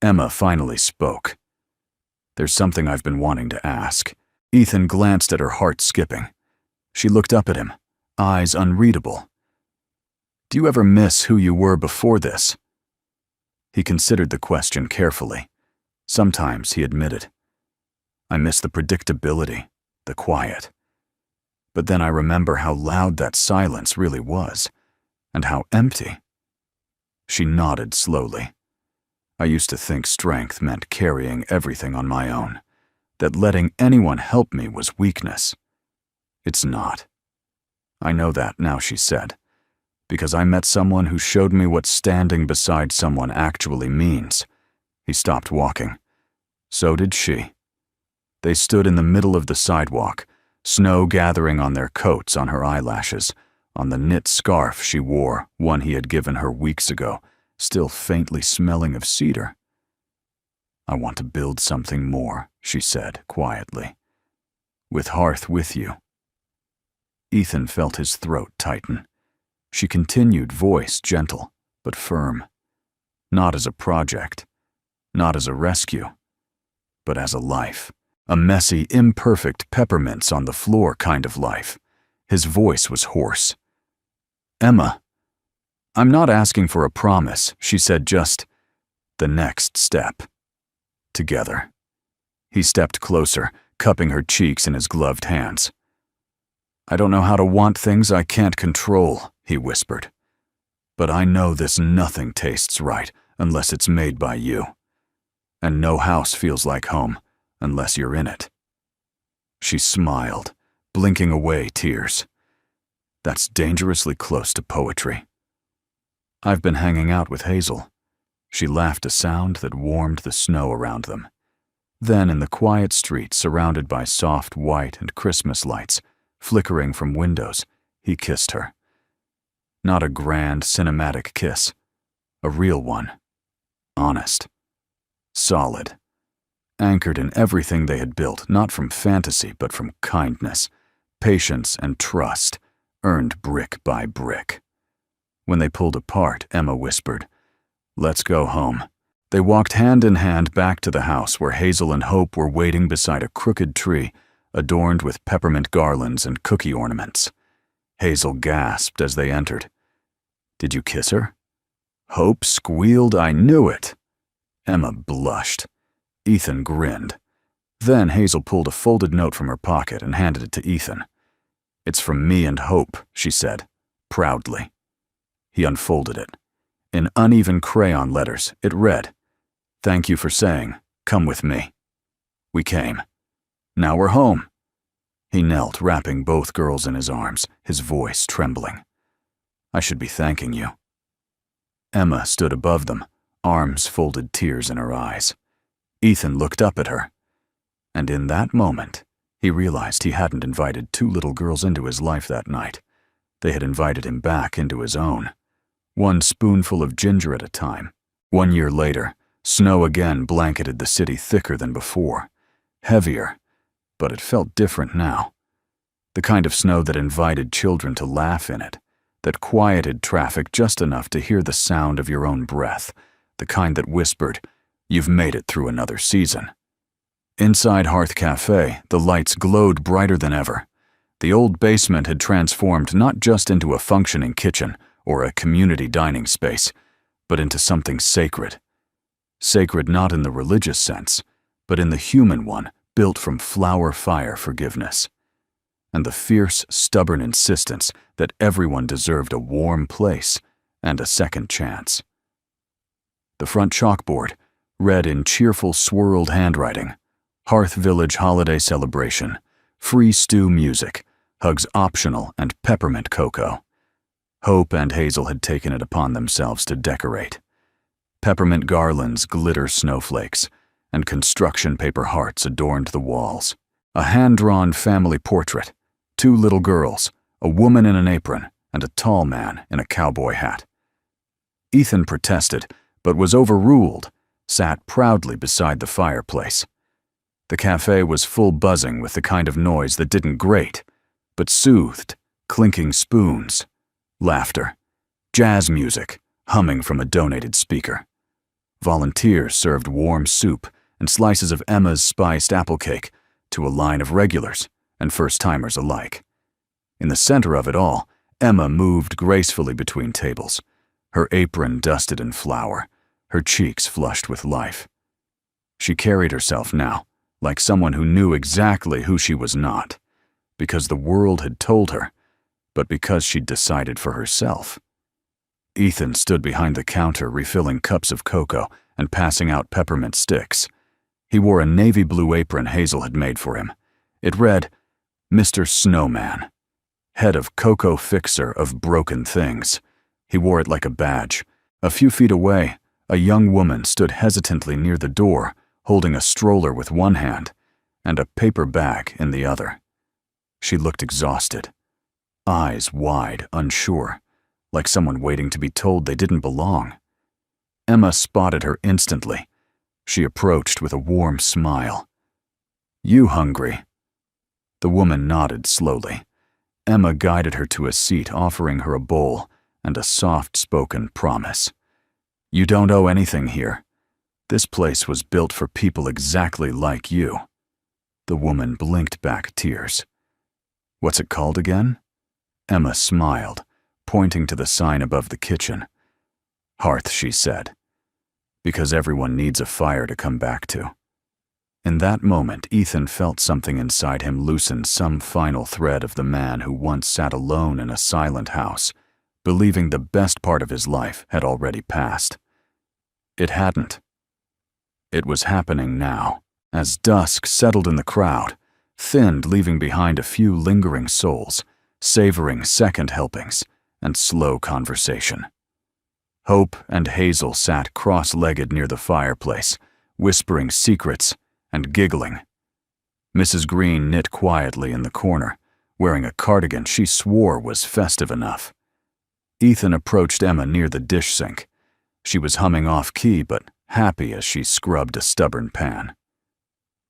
Emma finally spoke. "There's something I've been wanting to ask." Ethan glanced at her, heart skipping. She looked up at him, eyes unreadable. "Do you ever miss who you were before this?" He considered the question carefully. Sometimes, he admitted. "I miss the predictability, the quiet. But then I remember how loud that silence really was, and how empty." She nodded slowly. "I used to think strength meant carrying everything on my own, that letting anyone help me was weakness. It's not. I know that now," she said, "because I met someone who showed me what standing beside someone actually means." He stopped walking. So did she. They stood in the middle of the sidewalk, snow gathering on their coats, on her eyelashes, on the knit scarf she wore, one he had given her weeks ago, still faintly smelling of cedar. "I want to build something more," she said quietly. "With Hearth with you." Ethan felt his throat tighten. She continued, voice gentle but firm. "Not as a project, not as a rescue, but as a life. A messy, imperfect peppermints on the floor kind of life." His voice was hoarse. "Emma, I'm not asking for a promise," she said, "just the next step. Together." He stepped closer, cupping her cheeks in his gloved hands. "I don't know how to want things I can't control," he whispered. "But I know this nothing tastes right unless it's made by you. And no house feels like home unless you're in it." She smiled, blinking away tears. "That's dangerously close to poetry." "I've been hanging out with Hazel." She laughed, a sound that warmed the snow around them. Then in the quiet street, surrounded by soft white and Christmas lights, flickering from windows, he kissed her. Not a grand, cinematic kiss. A real one. Honest. Solid. Anchored in everything they had built, not from fantasy, but from kindness, patience, and trust, earned brick by brick. When they pulled apart, Emma whispered, "Let's go home." They walked hand in hand back to the house where Hazel and Hope were waiting beside a crooked tree adorned with peppermint garlands and cookie ornaments. Hazel gasped as they entered. "Did you kiss her?" Hope squealed, "I knew it." Emma blushed. Ethan grinned. Then Hazel pulled a folded note from her pocket and handed it to Ethan. "It's from me and Hope," she said, proudly. He unfolded it. In uneven crayon letters, it read, "Thank you for saying, come with me." We came. Now we're home. He knelt, wrapping both girls in his arms, his voice trembling. "I should be thanking you." Emma stood above them, arms folded, tears in her eyes. Ethan looked up at her. And in that moment, he realized he hadn't invited two little girls into his life that night. They had invited him back into his own. One spoonful of ginger at a time. 1 year later, snow again blanketed the city thicker than before. Heavier, but it felt different now. The kind of snow that invited children to laugh in it, that quieted traffic just enough to hear the sound of your own breath, the kind that whispered, "You've made it through another season." Inside Hearth Cafe, the lights glowed brighter than ever. The old basement had transformed not just into a functioning kitchen or a community dining space, but into something sacred. Sacred not in the religious sense, but in the human one, built from flower-fire forgiveness. And the fierce, stubborn insistence that everyone deserved a warm place and a second chance. The front chalkboard read in cheerful, swirled handwriting, "Hearth Village Holiday Celebration, free stew music, hugs optional, and peppermint cocoa." Hope and Hazel had taken it upon themselves to decorate. Peppermint garlands, glitter snowflakes, and construction paper hearts adorned the walls. A hand-drawn family portrait, 2 little girls, a woman in an apron, and a tall man in a cowboy hat. Ethan protested, but was overruled, sat proudly beside the fireplace. The cafe was full buzzing with the kind of noise that didn't grate, but soothed, clinking spoons, laughter, jazz music humming from a donated speaker. Volunteers served warm soup and slices of Emma's spiced apple cake to a line of regulars and first-timers alike. In the center of it all, Emma moved gracefully between tables, her apron dusted in flour, her cheeks flushed with life. She carried herself now like someone who knew exactly who she was not, because the world had told her, but because she'd decided for herself. Ethan stood behind the counter refilling cups of cocoa and passing out peppermint sticks. He wore a navy blue apron Hazel had made for him. It read, "Mr. Snowman, head of Cocoa Fixer of Broken Things." He wore it like a badge. A few feet away, a young woman stood hesitantly near the door, holding a stroller with one hand and a paper bag in the other. She looked exhausted, eyes wide, unsure, like someone waiting to be told they didn't belong. Emma spotted her instantly. She approached with a warm smile. "You hungry?" The woman nodded slowly. Emma guided her to a seat, offering her a bowl and a soft-spoken promise. "You don't owe anything here. This place was built for people exactly like you." The woman blinked back tears. "What's it called again?" Emma smiled, pointing to the sign above the kitchen. "Hearth," she said, "because everyone needs a fire to come back to." In that moment, Ethan felt something inside him loosen some final thread of the man who once sat alone in a silent house, believing the best part of his life had already passed. It hadn't. It was happening now, as dusk settled in the crowd, thinned, leaving behind a few lingering souls, savoring second helpings and slow conversation. Hope and Hazel sat cross-legged near the fireplace, whispering secrets and giggling. Mrs. Green knit quietly in the corner, wearing a cardigan she swore was festive enough. Ethan approached Emma near the dish sink. She was humming off-key but happy as she scrubbed a stubborn pan.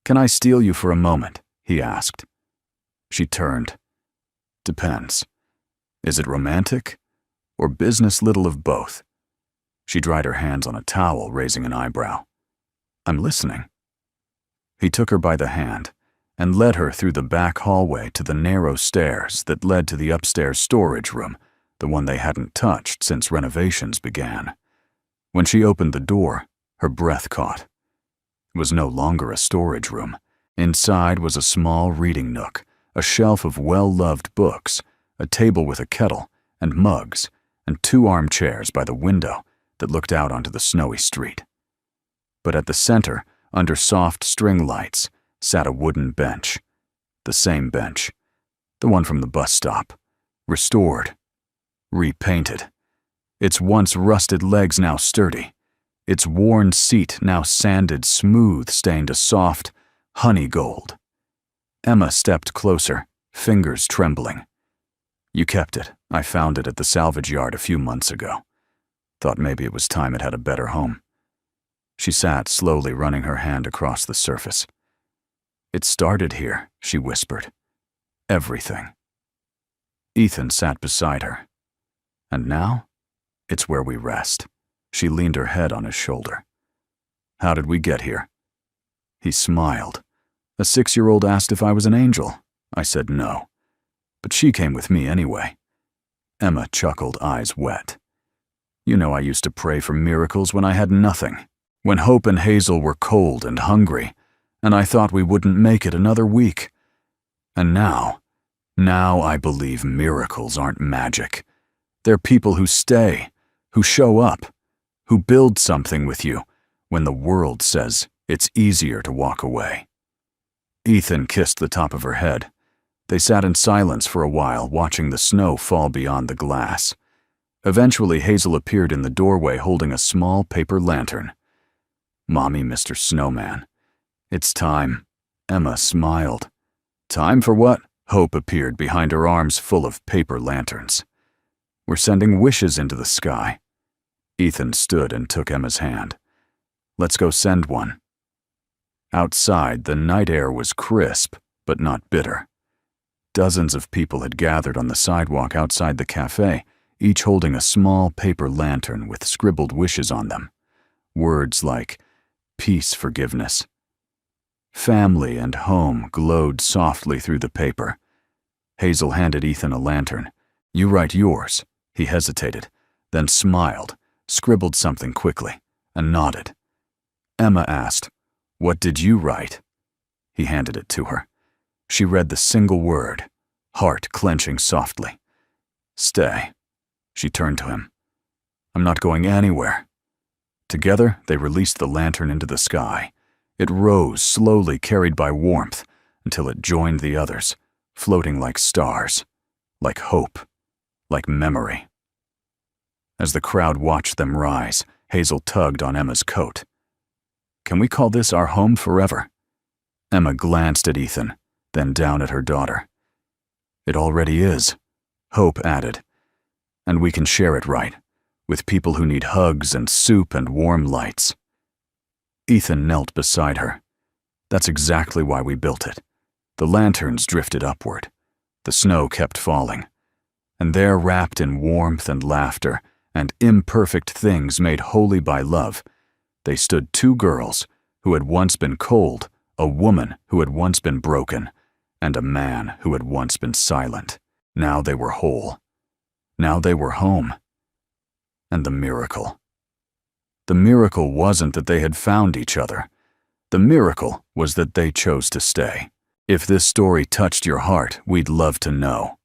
"Can I steal you for a moment?" he asked. She turned. "Depends. Is it romantic or business? Little of both." She dried her hands on a towel, raising an eyebrow. "I'm listening." He took her by the hand and led her through the back hallway to the narrow stairs that led to the upstairs storage room, the one they hadn't touched since renovations began. When she opened the door, her breath caught. It was no longer a storage room. Inside was a small reading nook, a shelf of well-loved books, a table with a kettle and mugs, and 2 armchairs by the window that looked out onto the snowy street. But at the center, under soft string lights, sat a wooden bench. The same bench. The one from the bus stop. Restored. Repainted. Its once rusted legs now sturdy. Its worn seat now sanded smooth, stained a soft honey gold. Emma stepped closer, fingers trembling. "You kept it. I found it at the salvage yard a few months ago. Thought maybe it was time it had a better home." She sat slowly, running her hand across the surface. "It started here," she whispered. "Everything." Ethan sat beside her. "And now, it's where we rest." She leaned her head on his shoulder. "How did we get here?" He smiled. "A 6-year-old asked if I was an angel. I said no. But she came with me anyway." Emma chuckled, eyes wet. "You know I used to pray for miracles when I had nothing. When Hope and Hazel were cold and hungry, and I thought we wouldn't make it another week. And now I believe miracles aren't magic. They're people who stay, who show up, who build something with you when the world says it's easier to walk away." Ethan kissed the top of her head. They sat in silence for a while, watching the snow fall beyond the glass. Eventually, Hazel appeared in the doorway holding a small paper lantern. "Mommy, Mr. Snowman. It's time." Emma smiled. "Time for what?" Hope appeared behind her arms full of paper lanterns. "We're sending wishes into the sky." Ethan stood and took Emma's hand. "Let's go send one." Outside, the night air was crisp, but not bitter. Dozens of people had gathered on the sidewalk outside the cafe, each holding a small paper lantern with scribbled wishes on them. Words like peace, forgiveness, family, and home glowed softly through the paper. Hazel handed Ethan a lantern. "You write yours." He hesitated, then smiled, scribbled something quickly, and nodded. Emma asked, "What did you write?" He handed it to her. She read the single word, heart clenching softly. "Stay." She turned to him. "I'm not going anywhere." Together, they released the lantern into the sky. It rose, slowly carried by warmth, until it joined the others, floating like stars, like hope, like memory. As the crowd watched them rise, Hazel tugged on Emma's coat. "Can we call this our home forever?" Emma glanced at Ethan, then down at her daughter. "It already is," Hope added. "And we can share it right, with people who need hugs and soup and warm lights." Ethan knelt beside her. "That's exactly why we built it." The lanterns drifted upward. The snow kept falling. And there, wrapped in warmth and laughter and imperfect things made holy by love, they stood 2 girls who had once been cold, a woman who had once been broken, and a man who had once been silent. Now they were whole. Now they were home. And the miracle. The miracle wasn't that they had found each other. The miracle was that they chose to stay. If this story touched your heart, we'd love to know.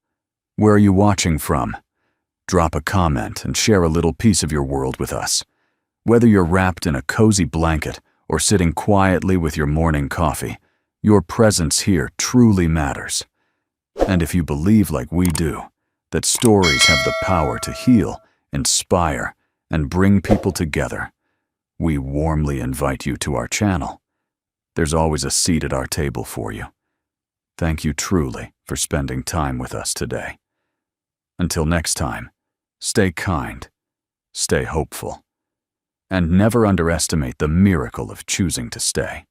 Where are you watching from? Drop a comment and share a little piece of your world with us. Whether you're wrapped in a cozy blanket or sitting quietly with your morning coffee, your presence here truly matters. And if you believe like we do, that stories have the power to heal, inspire, and bring people together, we warmly invite you to our channel. There's always a seat at our table for you. Thank you truly for spending time with us today. Until next time, stay kind, stay hopeful, and never underestimate the miracle of choosing to stay.